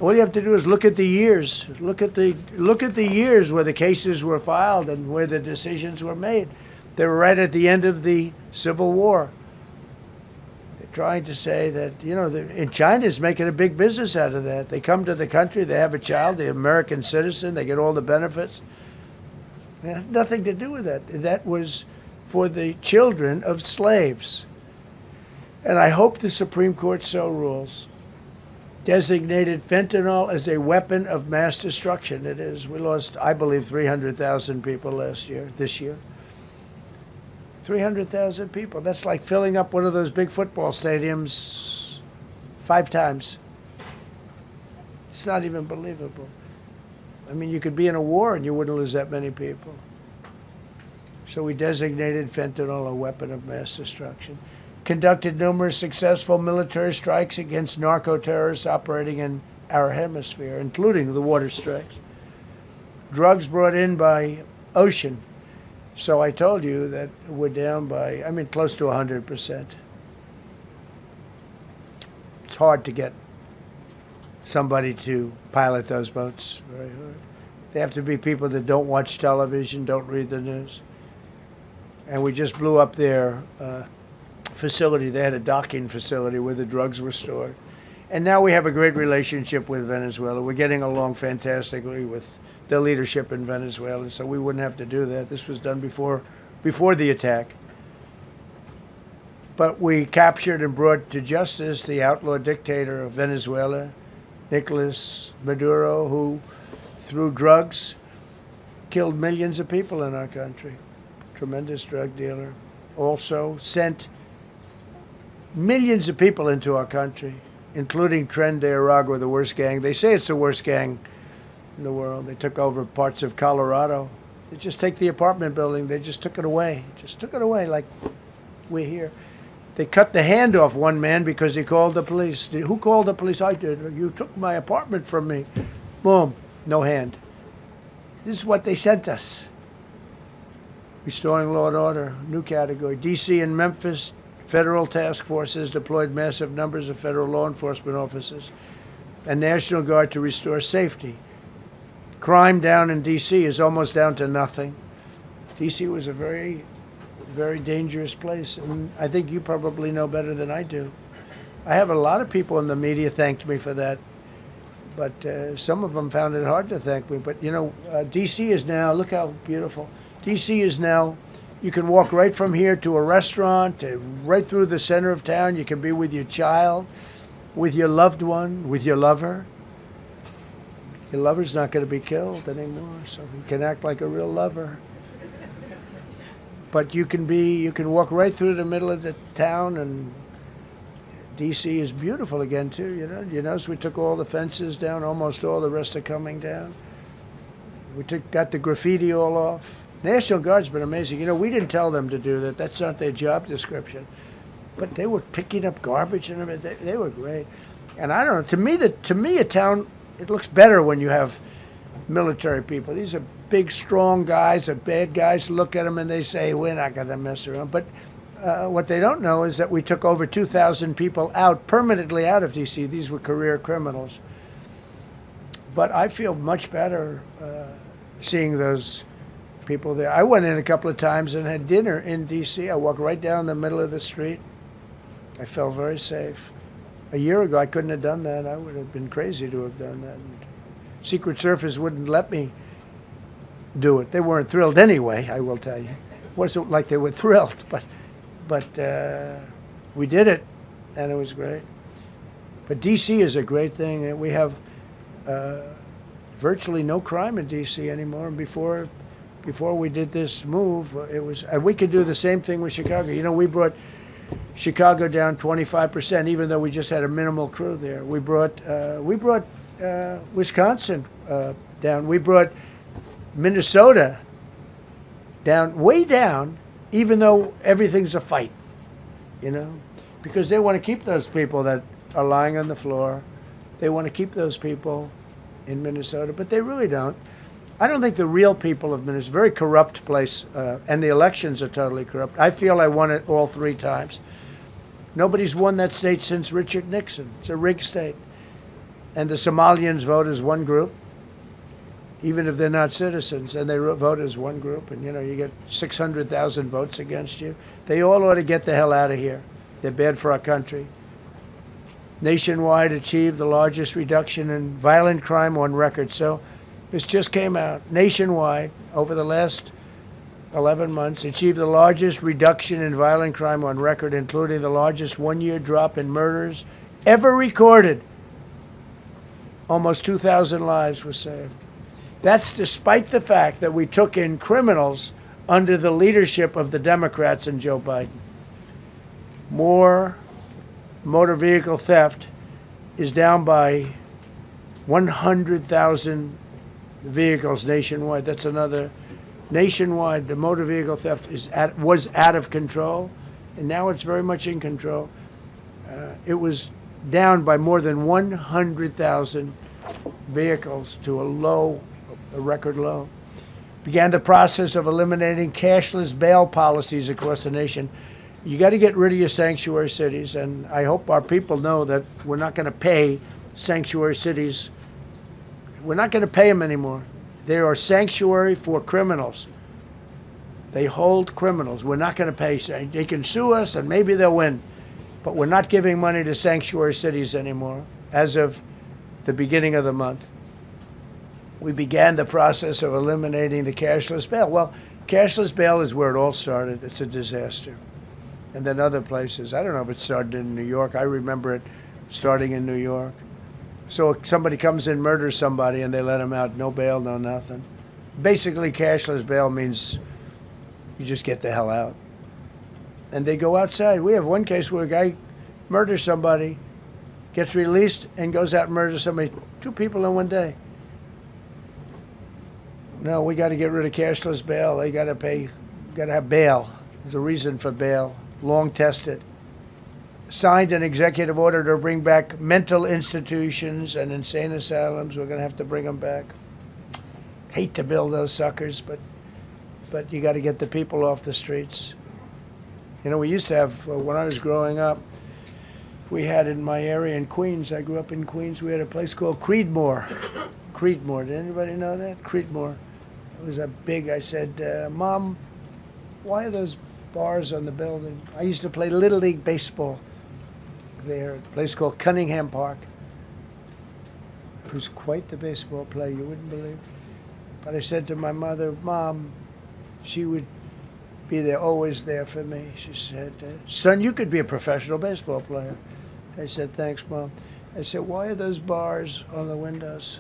All you have to do is look at the years. Look at the years where the cases were filed and where the decisions were made. They were right at the end of the Civil War. They're trying to say that, you know, in China's making a big business out of that. They come to the country, they have a child, they're American citizen, they get all the benefits. It had nothing to do with that. That was for the children of slaves. And I hope the Supreme Court so rules. designated fentanyl as a weapon of mass destruction. It is. We lost, I believe, 300,000 people this year. 300,000 people. That's like filling up one of those big football stadiums 5 times. It's not even believable. I mean, you could be in a war and you wouldn't lose that many people. So we designated fentanyl a weapon of mass destruction. Conducted numerous successful military strikes against narco-terrorists operating in our hemisphere, including the water strikes. Drugs brought in by ocean. So I told you that we're down by, I mean, close to 100%. It's hard to get somebody to pilot those boats. Very hard. They have to be people that don't watch television, don't read the news. And we just blew up their facility. They had a docking facility where the drugs were stored. And now we have a great relationship with Venezuela. We're getting along fantastically with the leadership in Venezuela, so we wouldn't have to do that. This was done before the attack. But we captured and brought to justice the outlaw dictator of Venezuela, Nicolas Maduro, who, through drugs, killed millions of people in our country. Tremendous drug dealer. Also sent millions of people into our country, including Tren de Aragua, the worst gang. They say it's the worst gang in the world. They took over parts of Colorado. They just take the apartment building. They just took it away. Just took it away like we're here. They cut the hand off one man because he called the police. Who called the police? I did. You took my apartment from me. Boom. No hand. This is what they sent us. Restoring law and order, new category. D.C. and Memphis, federal task forces deployed massive numbers of federal law enforcement officers and National Guard to restore safety. Crime down in D.C. is almost down to nothing. D.C. was a very, very dangerous place, and I think you probably know better than I do. I have a lot of people in the media thanked me for that, but some of them found it hard to thank me. But, you know, D.C. is now, look how beautiful. D.C. is now, you can walk right from here to a restaurant, right through the center of town. You can be with your child, with your loved one, with your lover. Your lover's not going to be killed anymore, so you can act like a real lover. But you can walk right through the middle of the town, and D.C. is beautiful again, too, you know. You notice we took all the fences down, almost all, the rest are coming down. We got the graffiti all off. National Guard's been amazing. You know, we didn't tell them to do that. That's not their job description. But they were picking up garbage and everything. They were great. And I don't know, to me, a town, it looks better when you have military people. These are big, strong guys, are bad guys. Look at them and they say, we're not going to mess around. But what they don't know is that we took over 2,000 people out, permanently out of D.C. These were career criminals. But I feel much better seeing those people there. I went in a couple of times and had dinner in D.C. I walked right down the middle of the street. I felt very safe. A year ago, I couldn't have done that. I would have been crazy to have done that. Secret Service wouldn't let me do it. They weren't thrilled anyway, I will tell you. It wasn't like they were thrilled, but we did it, and it was great. But D.C. is a great thing. We have virtually no crime in D.C. anymore. And before we did this move, it was, and we could do the same thing with Chicago. You know, we brought Chicago down 25%, even though we just had a minimal crew there. We brought Wisconsin down. We brought Minnesota down, way down, even though everything's a fight, you know, because they want to keep those people that are lying on the floor. They want to keep those people in Minnesota, but they really don't. I don't think the real people of Minnesota, it's a very corrupt place, and the elections are totally corrupt. I feel I won it all 3 times. Nobody's won that state since Richard Nixon. It's a rigged state. And the Somalians vote as one group, even if they're not citizens, and they vote as one group, and, you know, you get 600,000 votes against you. They all ought to get the hell out of here. They're bad for our country. Nationwide achieved the largest reduction in violent crime on record. So this just came out. Nationwide, over the last 11 months, achieved the largest reduction in violent crime on record, including the largest one-year drop in murders ever recorded Almost 2,000 lives were saved. That's despite the fact that we took in criminals under the leadership of the Democrats and Joe Biden. More motor vehicle theft is down by 100,000 vehicles nationwide. That's another nationwide. The motor vehicle theft was out of control, and now it's very much in control. It was down by more than 100,000 vehicles to a record low. Began the process of eliminating cashless bail policies across the nation. You got to get rid of your sanctuary cities, and I hope our people know that we're not going to pay sanctuary cities. We're not going to pay them anymore. They are sanctuary for criminals. They hold criminals. We're not going to pay. They can sue us, and maybe they'll win. But we're not giving money to sanctuary cities anymore as of the beginning of the month. We began the process of eliminating the cashless bail. Well, cashless bail is where it all started. It's a disaster. And then other places. I don't know if it started in New York. I remember it starting in New York. So if somebody comes in, murders somebody, and they let them out, no bail, no nothing. Basically, cashless bail means you just get the hell out. And they go outside. We have one case where a guy murders somebody, gets released, and goes out and murders somebody. 2 people in one day. No, we got to get rid of cashless bail. They got to pay, got to have bail. There's a reason for bail. Long tested. Signed an executive order to bring back mental institutions and insane asylums. We're going to have to bring them back. Hate to build those suckers, but you got to get the people off the streets. You know, we used to have, when I was growing up, we had in my area in Queens, I grew up in Queens, we had a place called Creedmoor. Creedmoor, did anybody know that? Creedmoor. It was a big, I said, Mom, why are those bars on the building? I used to play Little League baseball there, a place called Cunningham Park. It was quite the baseball player, you wouldn't believe. But I said to my mother, Mom, she would be there, always there for me. She said, son, you could be a professional baseball player. I said, thanks, Mom. I said, why are those bars on the windows?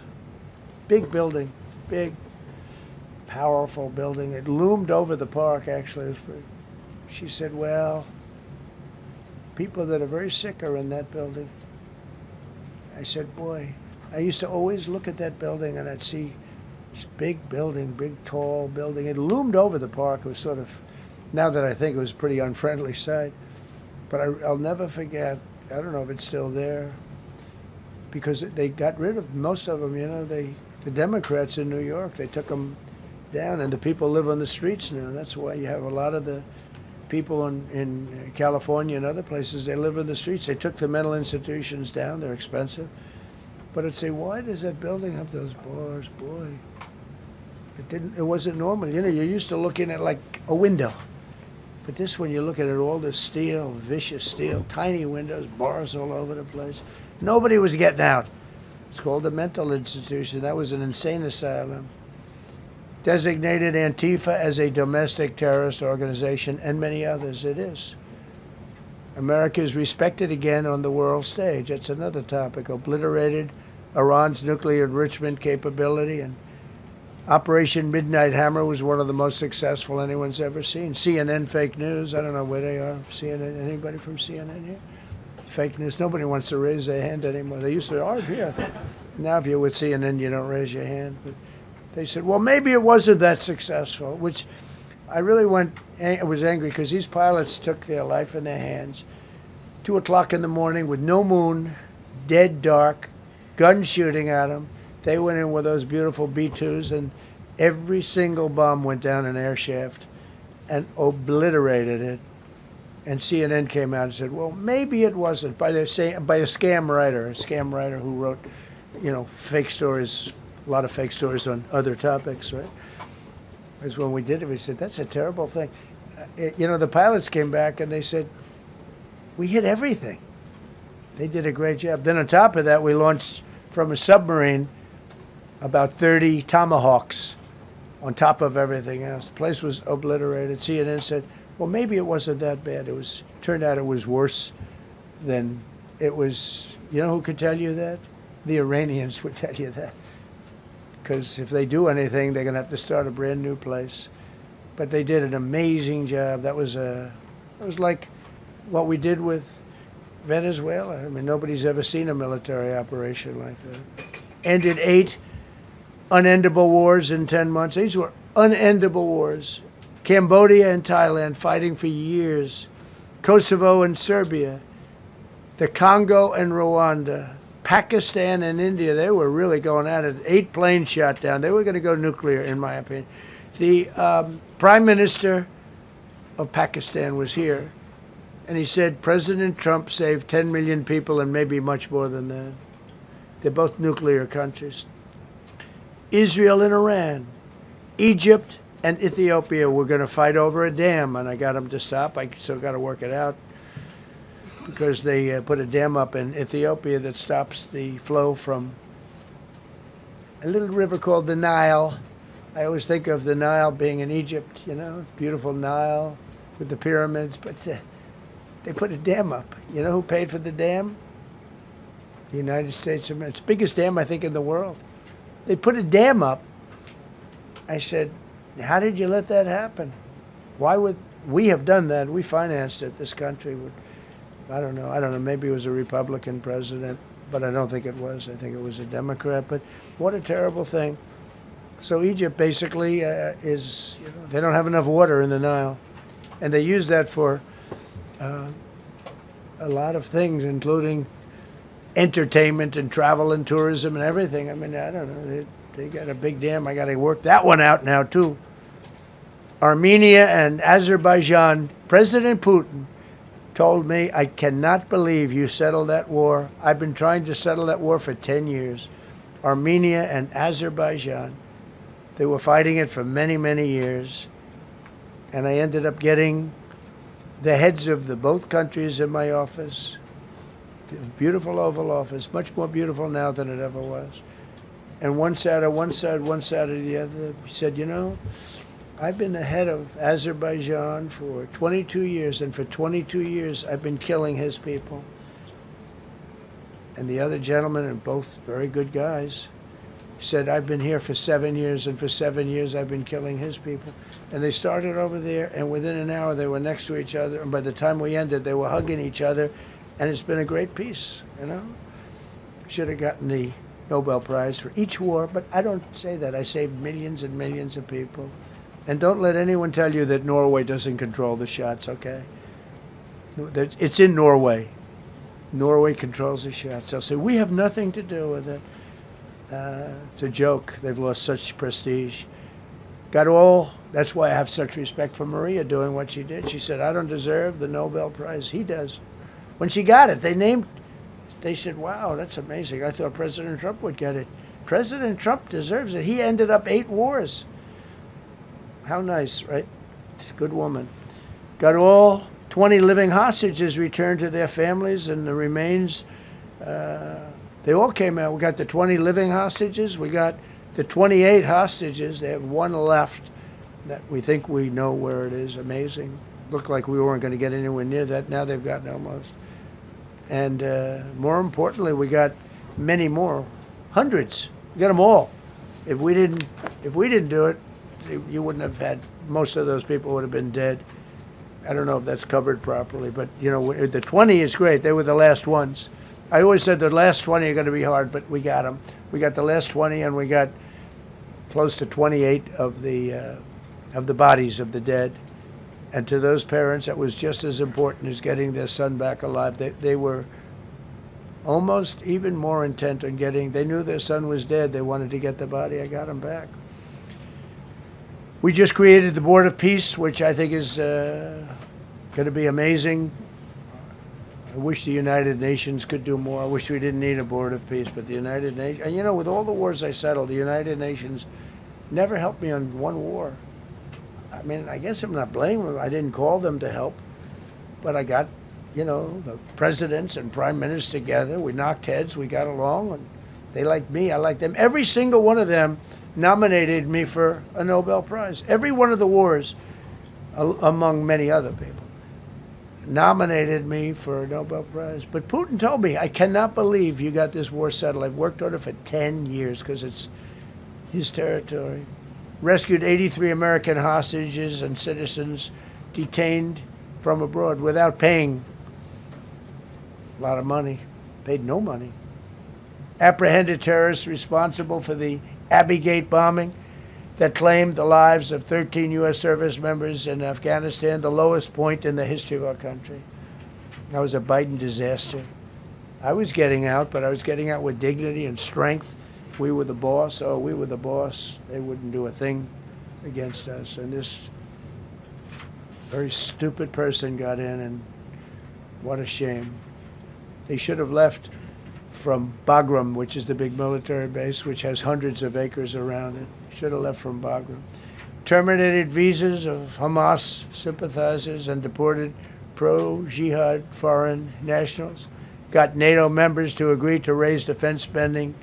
Big building, big, powerful building. It loomed over the park, actually. She said, well, people that are very sick are in that building. I said, boy, I used to always look at that building and I'd see this big building, big, tall building. It loomed over the park. It was sort of, now that I think, it was a pretty unfriendly sight. But I'll never forget, I don't know if it's still there, because they got rid of most of them, you know, the Democrats in New York, they took them down, and the people live on the streets now. That's why you have a lot of the people in California and other places, they live in the streets. They took the mental institutions down. They're expensive. But I'd say, why does that building have those bars? Boy, it wasn't normal. You know, you're used to looking at like a window. But this one, you look at it, all this steel, vicious steel, tiny windows, bars all over the place. Nobody was getting out. It's called a mental institution. That was an insane asylum. Designated Antifa as a domestic terrorist organization, and many others. It is. America is respected again on the world stage. That's another topic. Obliterated Iran's nuclear enrichment capability, and Operation Midnight Hammer was one of the most successful anyone's ever seen. CNN fake news. I don't know where they are. CNN. Anybody from CNN here? Fake news. Nobody wants to raise their hand anymore. They used to argue. Now, if you're with CNN, you don't raise your hand. But they said, well, maybe it wasn't that successful, which I really was angry because these pilots took their life in their hands. 2 o'clock in the morning with no moon, dead dark, guns shooting at them. They went in with those beautiful B-2s, and every single bomb went down an air shaft and obliterated it. And CNN came out and said, well, maybe it wasn't, by a scam writer who wrote, you know, fake stories, a lot of fake stories on other topics, right? Because when we did it, we said, that's a terrible thing. You know, the pilots came back and they said, we hit everything. They did a great job. Then on top of that, we launched from a submarine about 30 Tomahawks on top of everything else. The place was obliterated. CNN said, well, maybe it wasn't that bad. Turned out it was worse than it was. You know who could tell you that? The Iranians would tell you that. Because if they do anything, they're going to have to start a brand new place. But they did an amazing job. It was like what we did with Venezuela. I mean, nobody's ever seen a military operation like that. Ended 8 unendable wars in 10 months. These were unendable wars. Cambodia and Thailand fighting for years. Kosovo and Serbia. The Congo and Rwanda. Pakistan and India, they were really going at it. 8 planes shot down. They were going to go nuclear, in my opinion. The Prime Minister of Pakistan was here, and he said President Trump saved 10 million people and maybe much more than that. They're both nuclear countries. Israel and Iran. Egypt and Ethiopia were going to fight over a dam, and I got them to stop. I still got to work it out, because they put a dam up in Ethiopia that stops the flow from a little river called the Nile. I always think of the Nile being in Egypt, you know, beautiful Nile with the pyramids, but they put a dam up. You know who paid for the dam? The United States of America. It's the biggest dam, I think, in the world. They put a dam up. I said, how did you let that happen? Why would we have done that? We financed it. This country would. I don't know. Maybe it was a Republican president, but I don't think it was. I think it was a Democrat. But what a terrible thing. So Egypt basically is, you know, they don't have enough water in the Nile. And they use that for a lot of things, including entertainment and travel and tourism and everything. I mean, I don't know. They got a big dam. I got to work that one out now, too. Armenia and Azerbaijan. President Putin told me, I cannot believe you settled that war. I've been trying to settle that war for 10 years. Armenia and Azerbaijan. They were fighting it for many, many years. And I ended up getting the heads of both countries in my office. The beautiful Oval Office, much more beautiful now than it ever was. And one sat on one side, one sat on the other. He said, you know, I've been the head of Azerbaijan for 22 years, and for 22 years I've been killing his people. And the other gentleman, and both very good guys, said, I've been here for 7 years, and for 7 years I've been killing his people. And they started over there, and within an hour they were next to each other, and by the time we ended, they were hugging each other, and it's been a great peace, you know? Should have gotten the Nobel Prize for each war, but I don't say that. I saved millions and millions of people. And don't let anyone tell you that Norway doesn't control the shots, okay? It's in Norway. Norway controls the shots. They'll say, we have nothing to do with it. It's a joke. They've lost such prestige. That's why I have such respect for Maria doing what she did. She said, I don't deserve the Nobel Prize. He does. When she got it, they said, wow, that's amazing. I thought President Trump would get it. President Trump deserves it. He ended up 8 wars. How nice, right? She's a good woman. Got all 20 living hostages returned to their families, and the remains, they all came out. We got the 20 living hostages. We got the 28 hostages. They have 1 left that we think we know where it is. Amazing. Looked like we weren't going to get anywhere near that. Now they've gotten almost. And more importantly, we got many more, hundreds. We got them all. If we didn't do it, you wouldn't have had, most of those people would have been dead. I don't know if that's covered properly, but you know, the 20 is great. They were the last ones. I always said the last 20 are going to be hard, but we got them. We got the last 20, and we got close to 28 of the bodies of the dead. And to those parents, that was just as important as getting their son back alive. They were almost even more intent on they knew their son was dead. They wanted to get the body. I got him back. We just created the Board of Peace, which I think is going to be amazing. I wish the United Nations could do more. I wish we didn't need a Board of Peace, but the United Nations, and you know, with all the wars I settled, the United Nations never helped me on one war. I mean, I guess I'm not blaming them. I didn't call them to help, but I got, you know, the presidents and prime ministers together. We knocked heads. We got along, and they liked me. I liked them. Every single one of them nominated me for a Nobel Prize. Every one of the wars, among many other people. nominated me for a Nobel Prize. But Putin told me, I cannot believe you got this war settled. I've worked on it for 10 years because it's his territory. Rescued 83 American hostages and citizens detained from abroad without paying a lot of money. Paid no money. Apprehended terrorists responsible for the Abbey bombing that claimed the lives of 13 U.S. service members in Afghanistan, the lowest point in the history of our country. That was a Biden disaster. I was getting out, but I was getting out with dignity and strength. We were the boss. Oh, we were the boss. They wouldn't do a thing against us. And this very stupid person got in, and what a shame. They should have left from Bagram, which is the big military base, which has hundreds of acres around it. Should have left from Bagram. Terminated visas of Hamas sympathizers and deported pro-jihad foreign nationals. Got NATO members to agree to raise defense spending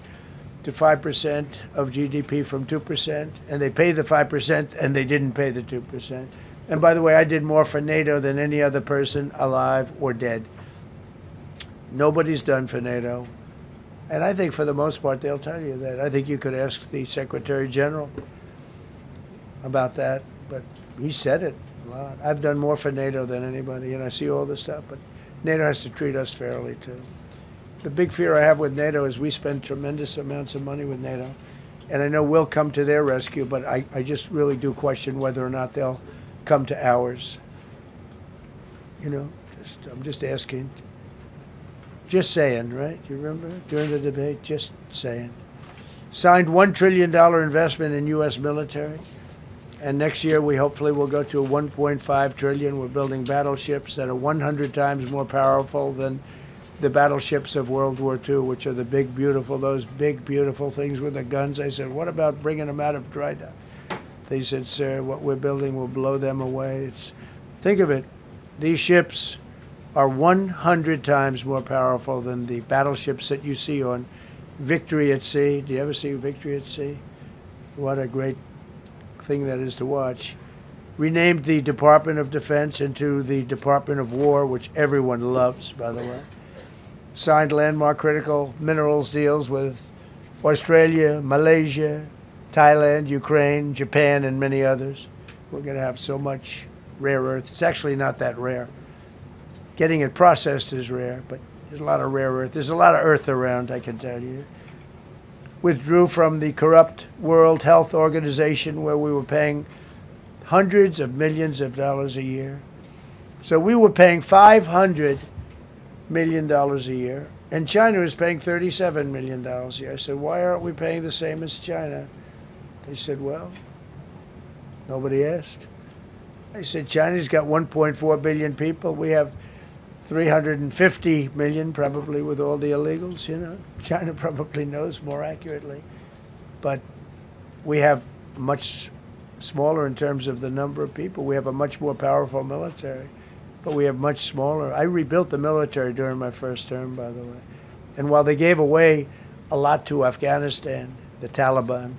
to 5% of GDP from 2%, and they paid the 5%, and they didn't pay the 2%. And by the way, I did more for NATO than any other person alive or dead. Nobody's done for NATO. And I think for the most part, they'll tell you that. I think you could ask the Secretary General about that, but he said it a lot. I've done more for NATO than anybody, and I see all this stuff, but NATO has to treat us fairly, too. The big fear I have with NATO is we spend tremendous amounts of money with NATO, and I know we'll come to their rescue, but I just really do question whether or not they'll come to ours. You know, I'm just asking. Just saying, right? You remember during the debate? Just saying. Signed $1 trillion investment in U.S. military. And next year, we hopefully will go to a $1.5 trillion. We're building battleships that are 100 times more powerful than the battleships of World War II, which are the big, beautiful, those big, beautiful things with the guns. I said, what about bringing them out of dry dock? They said, sir, what we're building will blow them away. Think of it. These ships are 100 times more powerful than the battleships that you see on Victory at Sea. Do you ever see Victory at Sea? What a great thing that is to watch. Renamed the Department of Defense into the Department of War, which everyone loves, by the way. Signed landmark critical minerals deals with Australia, Malaysia, Thailand, Ukraine, Japan, and many others. We're going to have so much rare earth. It's actually not that rare. Getting it processed is rare, but there's a lot of rare earth. There's a lot of earth around, I can tell you. Withdrew from the corrupt World Health Organization, where we were paying hundreds of millions of dollars a year. So we were paying $500 million a year, and China was paying $37 million a year. I said, why aren't we paying the same as China? They said, well, nobody asked. I said, China's got 1.4 billion people. We have 350 million, probably, with all the illegals, you know. China probably knows more accurately. But we have much smaller in terms of the number of people. We have a much more powerful military, but we have much smaller. I rebuilt the military during my first term, by the way. And while they gave away a lot to Afghanistan, the Taliban,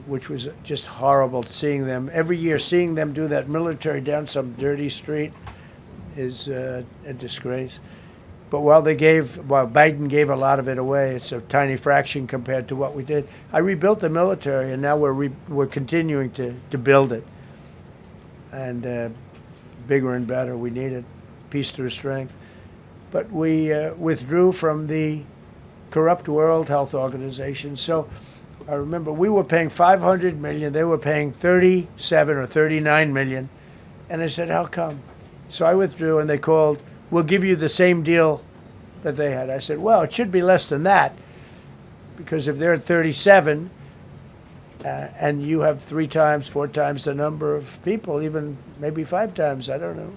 which was just horrible seeing them, every year seeing them do that military down some dirty street, is a disgrace. But while Biden gave a lot of it away, it's a tiny fraction compared to what we did. I rebuilt the military, and now we're continuing to build it. And bigger and better, we need it. Peace through strength. But we withdrew from the corrupt World Health Organization. So I remember we were paying $500 million. They were paying 37 or 39 million. And I said, how come? So I withdrew, and they called, we'll give you the same deal that they had. I said, well, it should be less than that, because if they're at 37 and you have 3 times, 4 times the number of people, even maybe 5 times, I don't know.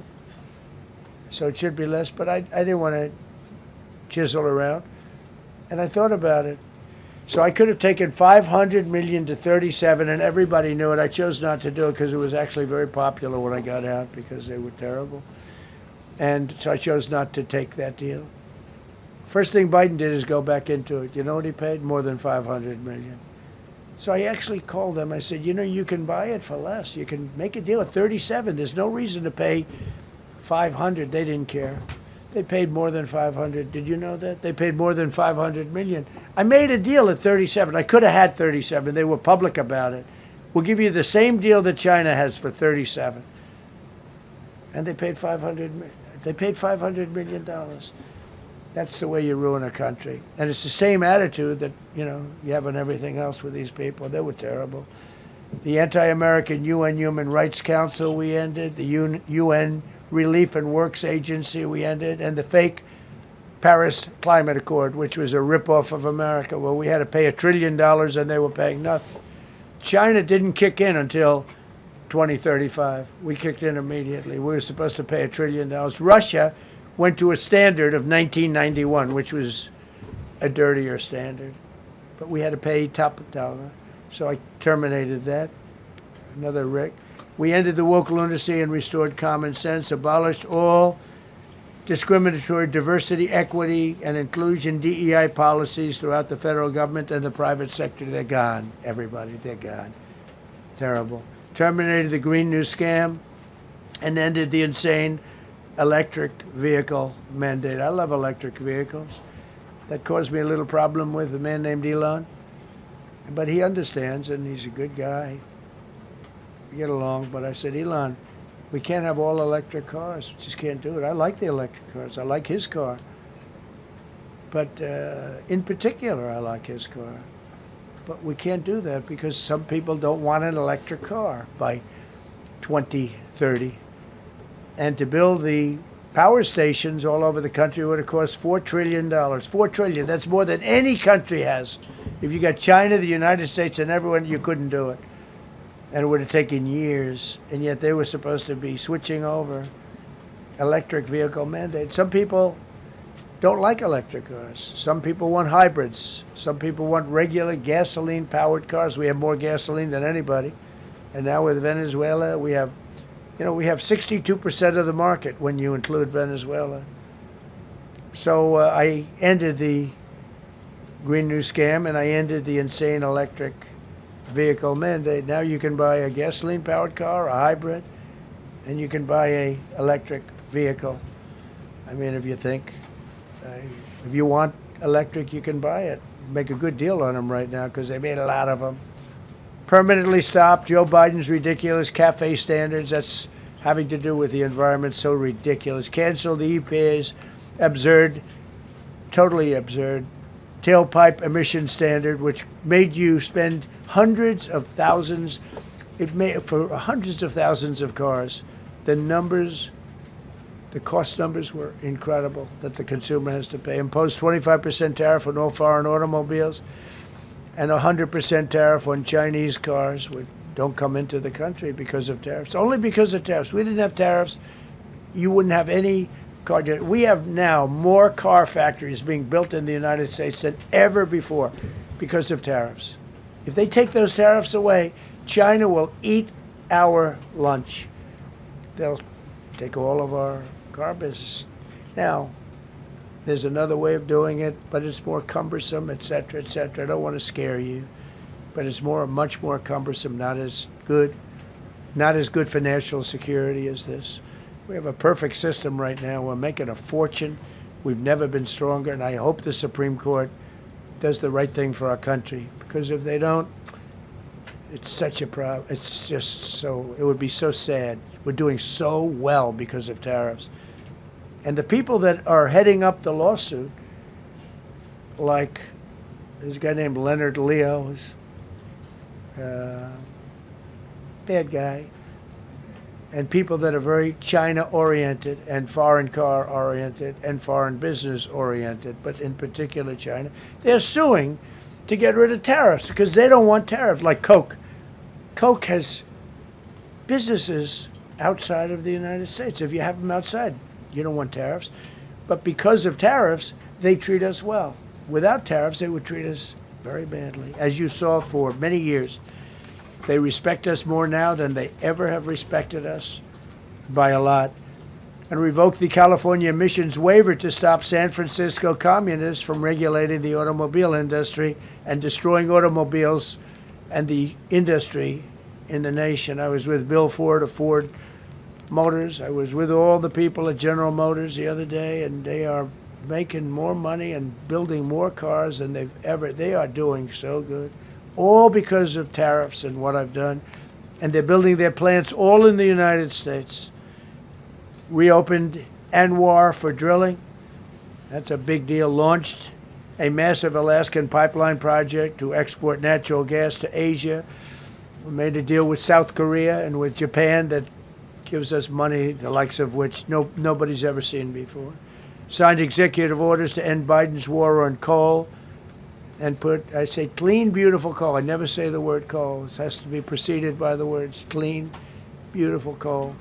So it should be less, but I didn't want to chisel around. And I thought about it. So I could have taken 500 million to 37, and everybody knew it. I chose not to do it because it was actually very popular when I got out, because they were terrible. And so I chose not to take that deal. First thing Biden did is go back into it. You know what he paid? More than 500 million. So I actually called them. I said, you know, you can buy it for less. You can make a deal at 37. There's no reason to pay 500, they didn't care. They paid more than 500. Did you know that? They paid more than 500 million. I made a deal at 37. I could have had 37. They were public about it. We'll give you the same deal that China has for 37. And they paid 500. They paid $500 million. That's the way you ruin a country. And it's the same attitude that, you have on everything else with these people. They were terrible. The anti-American UN Human Rights Council we ended. The UN Relief and Works Agency we ended. And the fake Paris Climate Accord, which was a ripoff of America, where we had to pay $1 trillion and they were paying nothing. China didn't kick in until 2035. We kicked in immediately. We were supposed to pay $1 trillion. Russia went to a standard of 1991, which was a dirtier standard. But we had to pay top dollar. So I terminated that. Another Rick. We ended the woke lunacy and restored common sense, abolished all discriminatory diversity, equity, and inclusion DEI policies throughout the federal government and the private sector. They're gone, everybody. They're gone. Terrible. Terminated the Green New Scam and ended the insane electric vehicle mandate. I love electric vehicles. That caused me a little problem with a man named Elon. But he understands, and he's a good guy. We get along, but I said, Elon, we can't have all electric cars. We just can't do it. I like the electric cars. I like his car. But in particular, I like his car. But we can't do that because some people don't want an electric car by 2030. And to build the power stations all over the country would have cost $4 trillion. $4 trillion. That's more than any country has. If you got China, the United States, and everyone, you couldn't do it. And it would have taken years. And yet they were supposed to be switching over electric vehicle mandate. Some people don't like electric cars. Some people want hybrids. Some people want regular gasoline-powered cars. We have more gasoline than anybody. And now with Venezuela, we have 62% of the market when you include Venezuela. So I ended the Green New Scam and I ended the insane electric vehicle mandate. Now you can buy a gasoline-powered car, a hybrid, and you can buy a electric vehicle. I mean, if you think, if you want electric, you can buy it. Make a good deal on them right now because they made a lot of them. Permanently stopped Joe Biden's ridiculous CAFE standards. That's having to do with the environment. So ridiculous. Canceled the EPA's absurd, totally absurd, tailpipe emission standard, which made you spend hundreds of thousands. It made for hundreds of thousands of cars. The numbers, the cost numbers were incredible that the consumer has to pay. Imposed 25% tariff on all foreign automobiles and 100% tariff on Chinese cars, which don't come into the country because of tariffs. Only because of tariffs. We didn't have tariffs, you wouldn't have any car. We have now more car factories being built in the United States than ever before because of tariffs. If they take those tariffs away, China will eat our lunch. They'll take all of our car business. Now, there's another way of doing it, but it's more cumbersome, et cetera, et cetera. I don't want to scare you, but it's much more cumbersome, not as good for national security as this. We have a perfect system right now. We're making a fortune. We've never been stronger, and I hope the Supreme Court does the right thing for our country, because if they don't, it's such a problem. It's just so, it would be so sad. We're doing so well because of tariffs. And the people that are heading up the lawsuit, like there's a guy named Leonard Leo, who's bad guy, and people that are very China-oriented and foreign car-oriented and foreign business-oriented, but in particular China, they're suing to get rid of tariffs because they don't want tariffs, like Coke. Coke has businesses outside of the United States. If you have them outside, you don't want tariffs. But because of tariffs, they treat us well. Without tariffs, they would treat us very badly. As you saw for many years, they respect us more now than they ever have respected us, by a lot. And revoked the California emissions waiver to stop San Francisco communists from regulating the automobile industry and destroying automobiles and the industry in the nation. I was with Bill Ford of Ford Motors. I was with all the people at General Motors the other day, and they are making more money and building more cars than they are doing so good. All because of tariffs and what I've done. And they're building their plants all in the United States. Reopened Anwar for drilling. That's a big deal. Launched a massive Alaskan pipeline project to export natural gas to Asia. We made a deal with South Korea and with Japan that gives us money, the likes of which nobody's ever seen before. Signed executive orders to end Biden's war on coal and put, I say, clean, beautiful coal. I never say the word coal. It has to be preceded by the words clean, beautiful coal.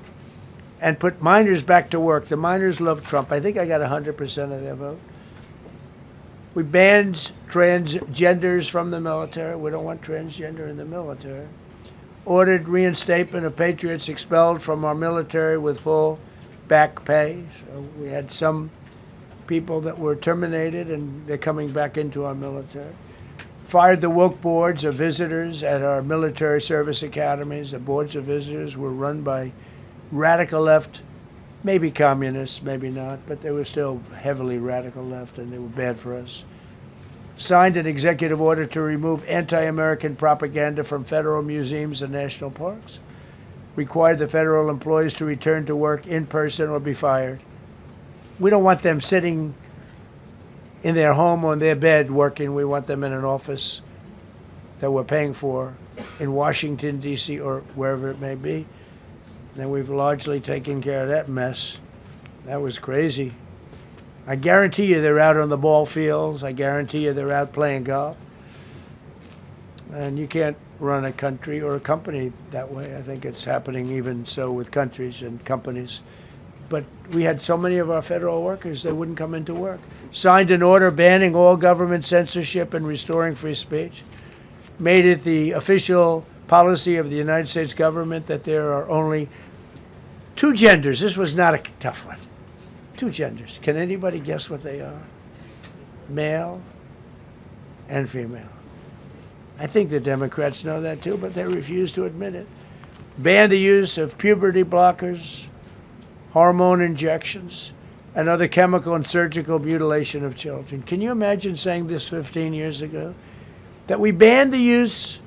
And put miners back to work. The miners love Trump. I think I got 100% of their vote. We banned transgenders from the military. We don't want transgender in the military. Ordered reinstatement of patriots expelled from our military with full back pay. So we had some people that were terminated, and they're coming back into our military. Fired the woke boards of visitors at our military service academies. The boards of visitors were run by radical left, maybe communists, maybe not, but they were still heavily radical left, and they were bad for us. Signed an executive order to remove anti-American propaganda from federal museums and national parks. Required the federal employees to return to work in person or be fired. We don't want them sitting in their home or in their bed working. We want them in an office that we're paying for in Washington, D.C., or wherever it may be. And we've largely taken care of that mess. That was crazy. I guarantee you they're out on the ball fields. I guarantee you they're out playing golf. And you can't run a country or a company that way. I think it's happening even so with countries and companies. But we had so many of our federal workers, they wouldn't come into work. Signed an order banning all government censorship and restoring free speech. Made it the official policy of the United States government that there are only two genders. This was not a tough one. Two genders. Can anybody guess what they are? Male and female. I think the Democrats know that too, but they refuse to admit it. Ban the use of puberty blockers, hormone injections, and other chemical and surgical mutilation of children. Can you imagine saying this 15 years ago? That we banned the use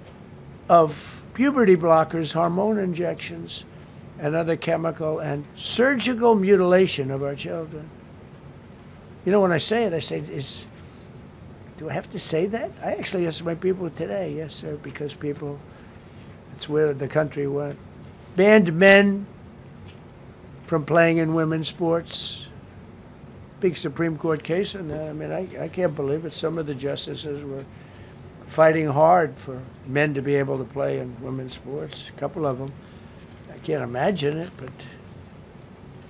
of puberty blockers, hormone injections, and other chemical and surgical mutilation of our children. You know, when I say it, I say, do I have to say that? I actually asked my people today, yes, sir, because people, that's where the country went. Banned men from playing in women's sports. Big Supreme Court case on that. I mean, I can't believe it. Some of the justices were fighting hard for men to be able to play in women's sports, a couple of them. I can't imagine it, but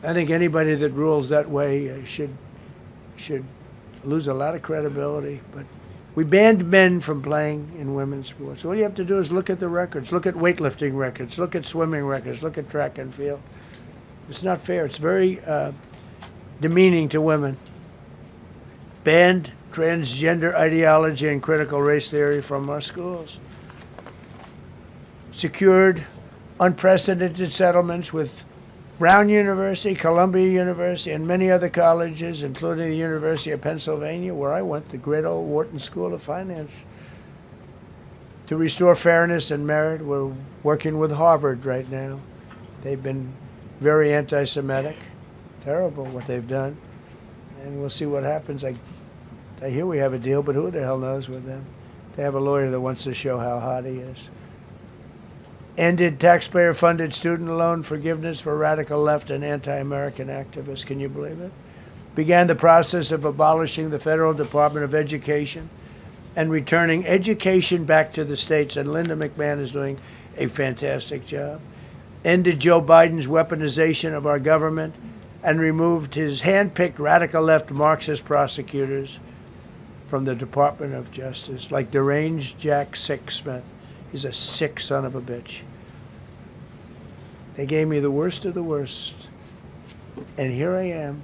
I think anybody that rules that way should lose a lot of credibility. But we banned men from playing in women's sports. All you have to do is look at the records, look at weightlifting records, look at swimming records, look at track and field. It's not fair. It's very demeaning to women. Banned transgender ideology and critical race theory from our schools. Secured unprecedented settlements with Brown University, Columbia University, and many other colleges, including the University of Pennsylvania, where I went, the great old Wharton School of Finance. To restore fairness and merit, we're working with Harvard right now. They've been very anti-Semitic. Terrible what they've done. And we'll see what happens. I hear we have a deal, but who the hell knows with them? They have a lawyer that wants to show how hot he is. Ended taxpayer-funded student loan forgiveness for radical left and anti-American activists. Can you believe it? Began the process of abolishing the Federal Department of Education and returning education back to the states. And Linda McMahon is doing a fantastic job. Ended Joe Biden's weaponization of our government and removed his hand-picked radical left Marxist prosecutors from the Department of Justice, like deranged Jack Smith. He's a sick son of a bitch. They gave me the worst of the worst. And here I am.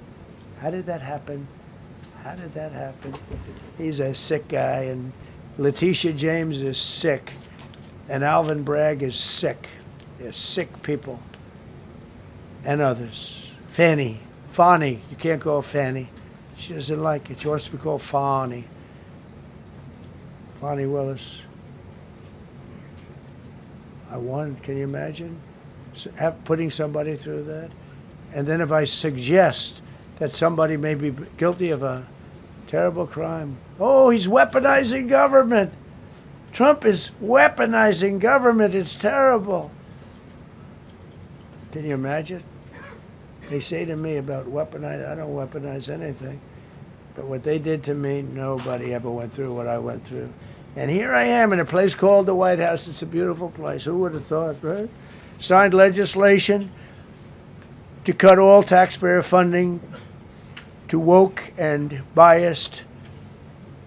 How did that happen? How did that happen? He's a sick guy, and Letitia James is sick, and Alvin Bragg is sick. They're sick people. and others. Fani, you can't call Fanny. She doesn't like it. She wants to be called Fani. Fani Willis. I won. Can you imagine putting somebody through that? And then if I suggest that somebody may be guilty of a terrible crime, oh, he's weaponizing government. Trump is weaponizing government. It's terrible. Can you imagine? They say to me about weaponize, I don't weaponize anything. But what they did to me, nobody ever went through what I went through. And here I am in a place called the White House. It's a beautiful place. Who would have thought, right? Signed legislation to cut all taxpayer funding to woke and biased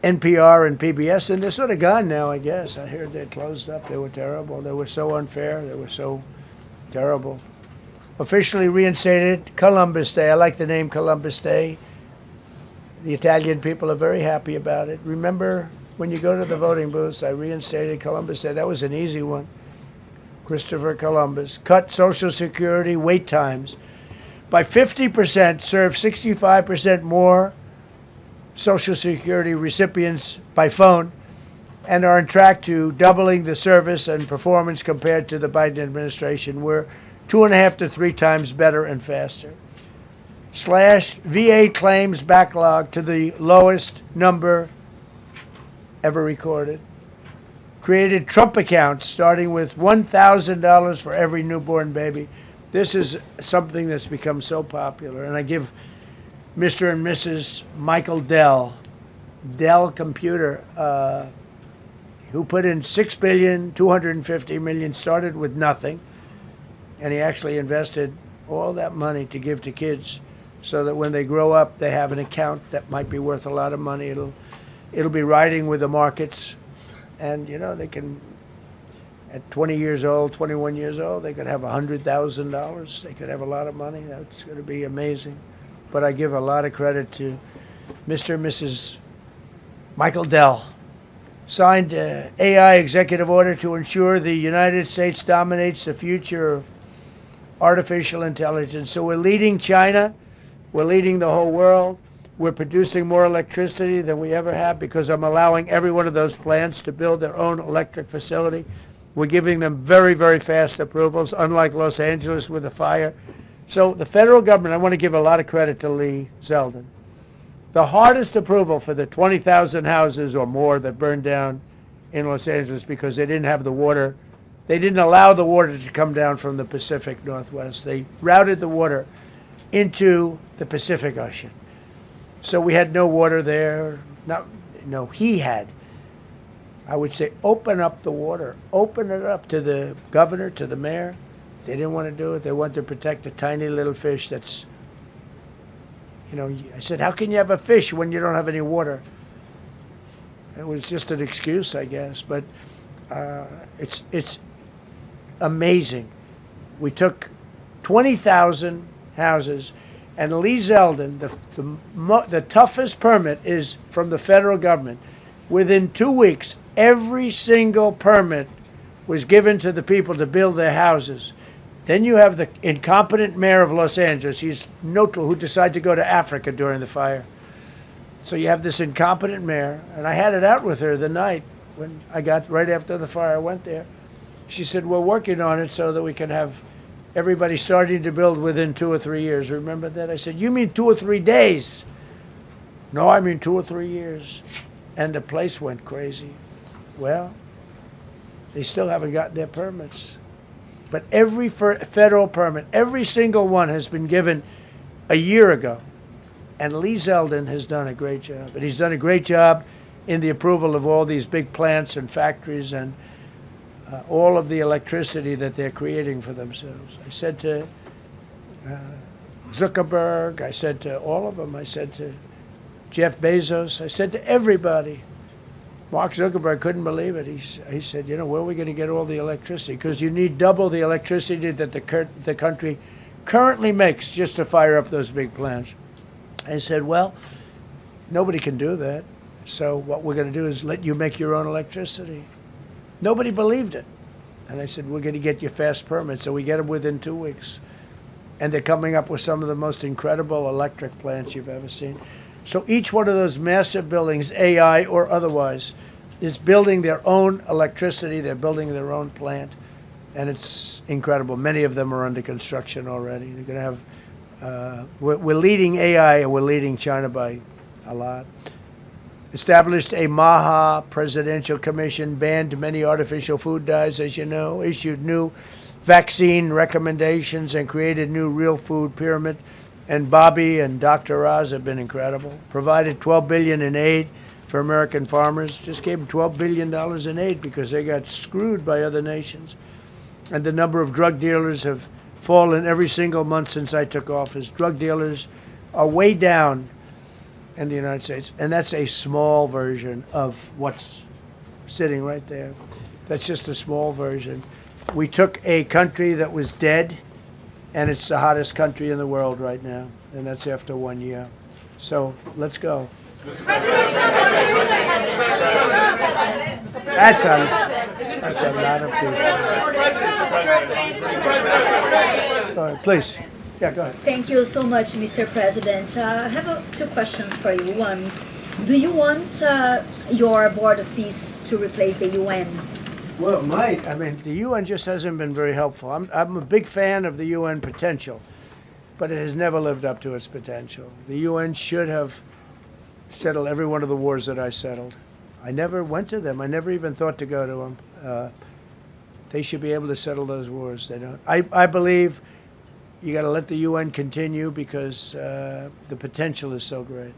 NPR and PBS. And they're sort of gone now, I guess. I heard they closed up. They were terrible. They were so unfair. They were so terrible. Officially reinstated Columbus Day. I like the name Columbus Day. The Italian people are very happy about it. Remember, when you go to the voting booths, I reinstated Columbus Day. That was an easy one. Christopher Columbus. Cut Social Security wait times by 50%, serve 65% more Social Security recipients by phone, and are on track to doubling the service and performance compared to the Biden administration. We're 2.5 to 3 times better and faster. Slash VA claims backlog to the lowest number ever recorded. Created Trump accounts starting with $1,000 for every newborn baby. This is something that's become so popular. And I give Mr. and Mrs. Michael Dell Computer, who put in $6.25 billion, started with nothing. And he actually invested all that money to give to kids so that when they grow up, they have an account that might be worth a lot of money. It'll be riding with the markets. And, you know, they can, at 20 years old, 21 years old, they could have $100,000. They could have a lot of money. That's going to be amazing. But I give a lot of credit to Mr. and Mrs. Michael Dell. Signed AI executive order to ensure the United States dominates the future of artificial intelligence. So we're leading China. We're leading the whole world. We're producing more electricity than we ever have because I'm allowing every one of those plants to build their own electric facility. We're giving them very, very fast approvals, unlike Los Angeles with the fire. So the federal government, I want to give a lot of credit to Lee Zeldin. The hardest approval for the 20,000 houses or more that burned down in Los Angeles because they didn't have the water. They didn't allow the water to come down from the Pacific Northwest. They routed the water into the Pacific Ocean. So we had no water there. No, he had. I would say open up the water. Open it up to the governor, to the mayor. They didn't want to do it. They wanted to protect a tiny little fish that's, you know, I said, how can you have a fish when you don't have any water? It was just an excuse, I guess. But it's amazing. We took 20,000 houses, and Lee Zeldin, the toughest permit is from the federal government. Within 2 weeks, every single permit was given to the people to build their houses. Then you have the incompetent mayor of Los Angeles. He's neutral, who decided to go to Africa during the fire. So you have this incompetent mayor, and I had it out with her the night when I got, right after the fire, I went there. She said, we're working on it so that we can have everybody starting to build within 2 or 3 years. Remember that? I said, you mean 2 or 3 days? No, I mean 2 or 3 years. And the place went crazy. Well, they still haven't gotten their permits. But every federal permit, every single one has been given a year ago. And Lee Zeldin has done a great job. And he's done a great job in the approval of all these big plants and factories and all of the electricity that they're creating for themselves. I said to Zuckerberg, I said to all of them, I said to Jeff Bezos, I said to everybody. Mark Zuckerberg couldn't believe it. He said, you know, where are we going to get all the electricity? Because you need double the electricity that the country currently makes just to fire up those big plants. I said, well, nobody can do that. So what we're going to do is let you make your own electricity. Nobody believed it. And I said, we're going to get you fast permits. So we get them within 2 weeks. and they're coming up with some of the most incredible electric plants you've ever seen. So each one of those massive buildings, AI or otherwise, is building their own electricity. They're building their own plant, and it's incredible. Many of them are under construction already. They're going to have. We're leading AI, and we're leading China by a lot. Established a MAHA presidential commission, banned many artificial food dyes, as you know, issued new vaccine recommendations, and created new real food pyramid. And Bobby and Dr. Oz have been incredible. Provided $12 billion in aid for American farmers. Just gave them $12 billion in aid because they got screwed by other nations. And the number of drug dealers have fallen every single month since I took office. Drug dealers are way down in the United States, and that's a small version of what's sitting right there. That's just a small version. We took a country that was dead, and it's the hottest country in the world right now, and that's after 1 year. So let's go. That's a lot of people. Go ahead, please. Yeah, go ahead. Thank you so much, Mr. President. I have two questions for you. One, do you want your Board of Peace to replace the UN? Well, it might. I mean, the UN just hasn't been very helpful. I'm a big fan of the UN potential, but it has never lived up to its potential. The UN should have settled every one of the wars that I settled. I never went to them. I never even thought to go to them. They should be able to settle those wars. They don't. I believe you got to let the UN continue because the potential is so great.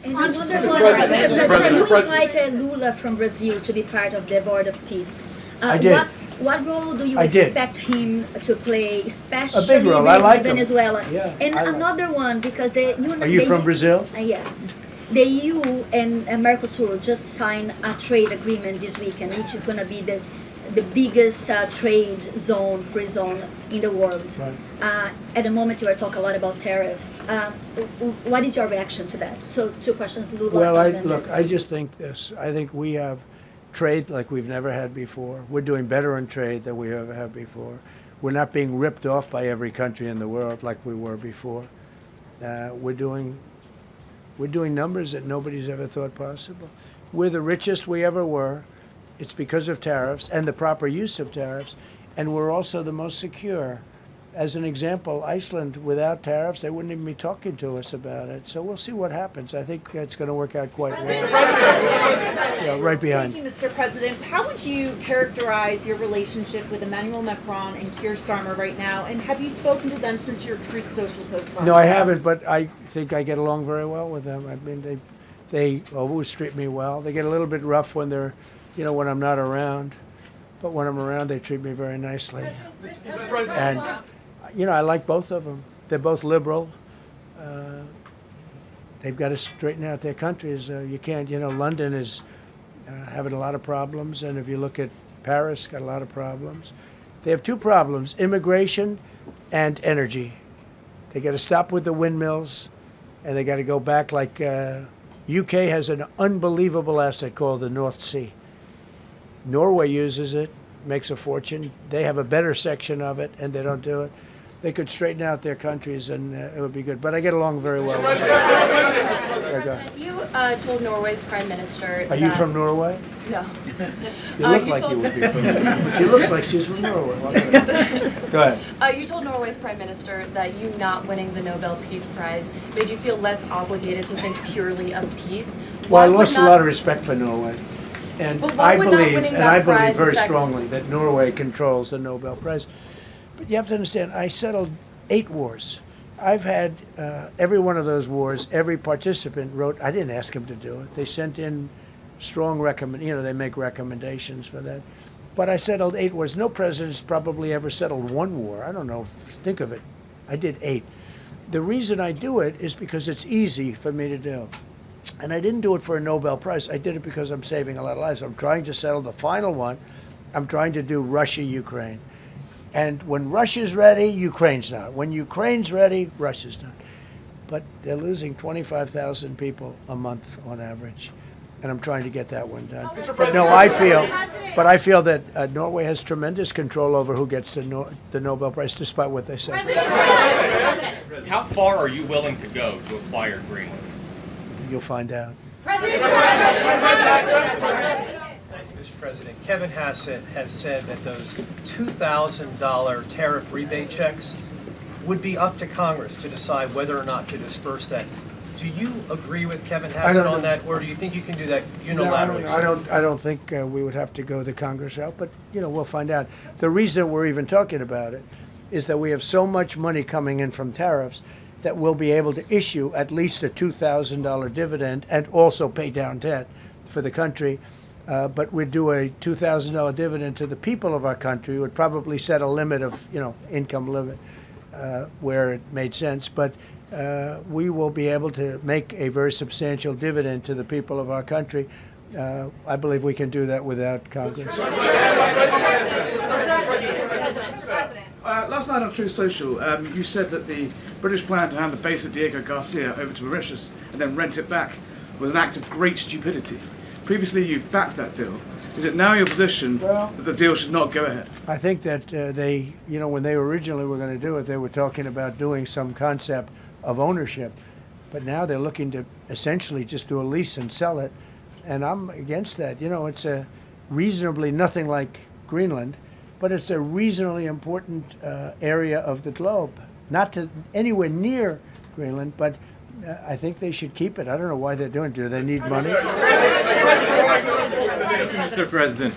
And I wonder, Mr. President, you invited Lula from Brazil to be part of the Board of Peace. I did. What role do you I did. expect him to play, especially A big role. I with like him. Venezuela? Yeah, And I like another one, because the Are you from Brazil? Yes. The EU and Mercosur just signed a trade agreement this weekend, which is going to be the biggest trade zone, free zone in the world. Right. At the moment, you are talking a lot about tariffs. What is your reaction to that? So, two questions, Lula. Well, I just think this. I think we have trade like we've never had before. We're doing better in trade than we ever have before. We're not being ripped off by every country in the world like we were before. We're doing numbers that nobody's ever thought possible. We're the richest we ever were. It's because of tariffs and the proper use of tariffs, and we're also the most secure. As an example, Iceland, without tariffs, they wouldn't even be talking to us about it. So we'll see what happens. I think it's going to work out quite well. Yeah, right behind. Thank you, Mr. President. How would you characterize your relationship with Emmanuel Macron and Keir Starmer right now? And have you spoken to them since your Truth Social post last No, I night? haven't, but I think I get along very well with them. I mean, they always treat me well. They get a little bit rough when they're, when I'm not around. But when I'm around, they treat me very nicely. And, I like both of them. They're both liberal. They've got to straighten out their countries. You can't, London is having a lot of problems. And if you look at Paris, got a lot of problems. They have two problems, immigration and energy. They got to stop with the windmills, and they got to go back like UK has an unbelievable asset called the North Sea. Norway uses it, makes a fortune. They have a better section of it, and they don't do it. They could straighten out their countries, and it would be good. But I get along very well with them. Yeah, go ahead. You told Norway's prime minister. Are you from Norway? No. You look like you would be from Norway. But she looks like she's from Norway. Go ahead. You told Norway's prime minister that you not winning the Nobel Peace Prize made you feel less obligated to think purely of peace. Well, I lost a lot of respect for Norway. And I believe very strongly that Norway controls the Nobel Prize. But you have to understand, I settled 8 wars. I've had every one of those wars, every participant wrote, I didn't ask them to do it. They sent in strong they make recommendations for that. But I settled 8 wars. No president's probably ever settled 1 war. I don't know, think of it. I did 8. The reason I do it is because it's easy for me to do. And I didn't do it for a Nobel Prize. I did it because I'm saving a lot of lives. I'm trying to settle the final one. I'm trying to do Russia-Ukraine. And when Russia's ready, Ukraine's not. When Ukraine's ready, Russia's not. But they're losing 25,000 people a month on average. And I'm trying to get that one done. But no, I feel that Norway has tremendous control over who gets the Nobel Prize, despite what they say. How far are you willing to go to acquire Greenland? You'll find out. Mr. President, Kevin Hassett has said that those $2,000 tariff rebate checks would be up to Congress to decide whether or not to disperse that. Do you agree with Kevin Hassett on that, or do you think you can do that unilaterally? No, I don't think we would have to go the Congress route, but we'll find out. The reason we're even talking about it is that we have so much money coming in from tariffs that we'll be able to issue at least a $2,000 dividend and also pay down debt for the country. But we'd do a $2,000 dividend to the people of our country. Would probably set a limit of, income limit where it made sense. But we will be able to make a very substantial dividend to the people of our country. I believe we can do that without Congress. Last night on Truth Social, you said that the British plan to hand the base at Diego Garcia over to Mauritius and then rent it back was an act of great stupidity. Previously, you've backed that deal. Is it now your position that the deal should not go ahead? I think that they, when they originally were going to do it, they were talking about doing some concept of ownership. But now they're looking to essentially just do a lease and sell it. And I'm against that. It's a reasonably nothing like Greenland, but it's a reasonably important area of the globe. Not to anywhere near Greenland, but I think they should keep it. I don't know why they're doing it. Do they need money? Mr. President,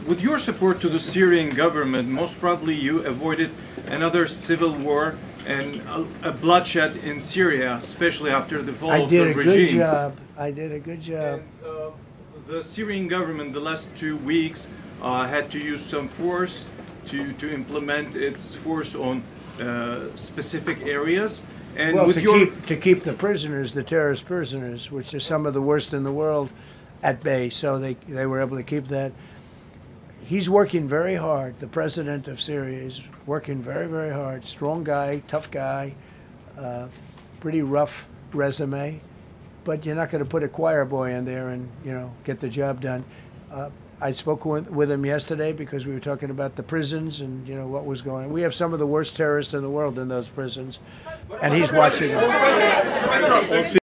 with your support to the Syrian government, most probably you avoided another civil war and a bloodshed in Syria, especially after the fall of the regime. I did a good job. I did a good job. And, the Syrian government, the last 2 weeks, had to use some force to implement its force on specific areas. And well, with to keep the prisoners, the terrorist prisoners, which are some of the worst in the world, at bay. So they were able to keep that. He's working very hard. The president of Syria is working very, very hard. Strong guy, tough guy, pretty rough resume. But you're not going to put a choir boy in there and get the job done. I spoke with him yesterday because we were talking about the prisons and what was going on. We have some of the worst terrorists in the world in those prisons, and he's watching them.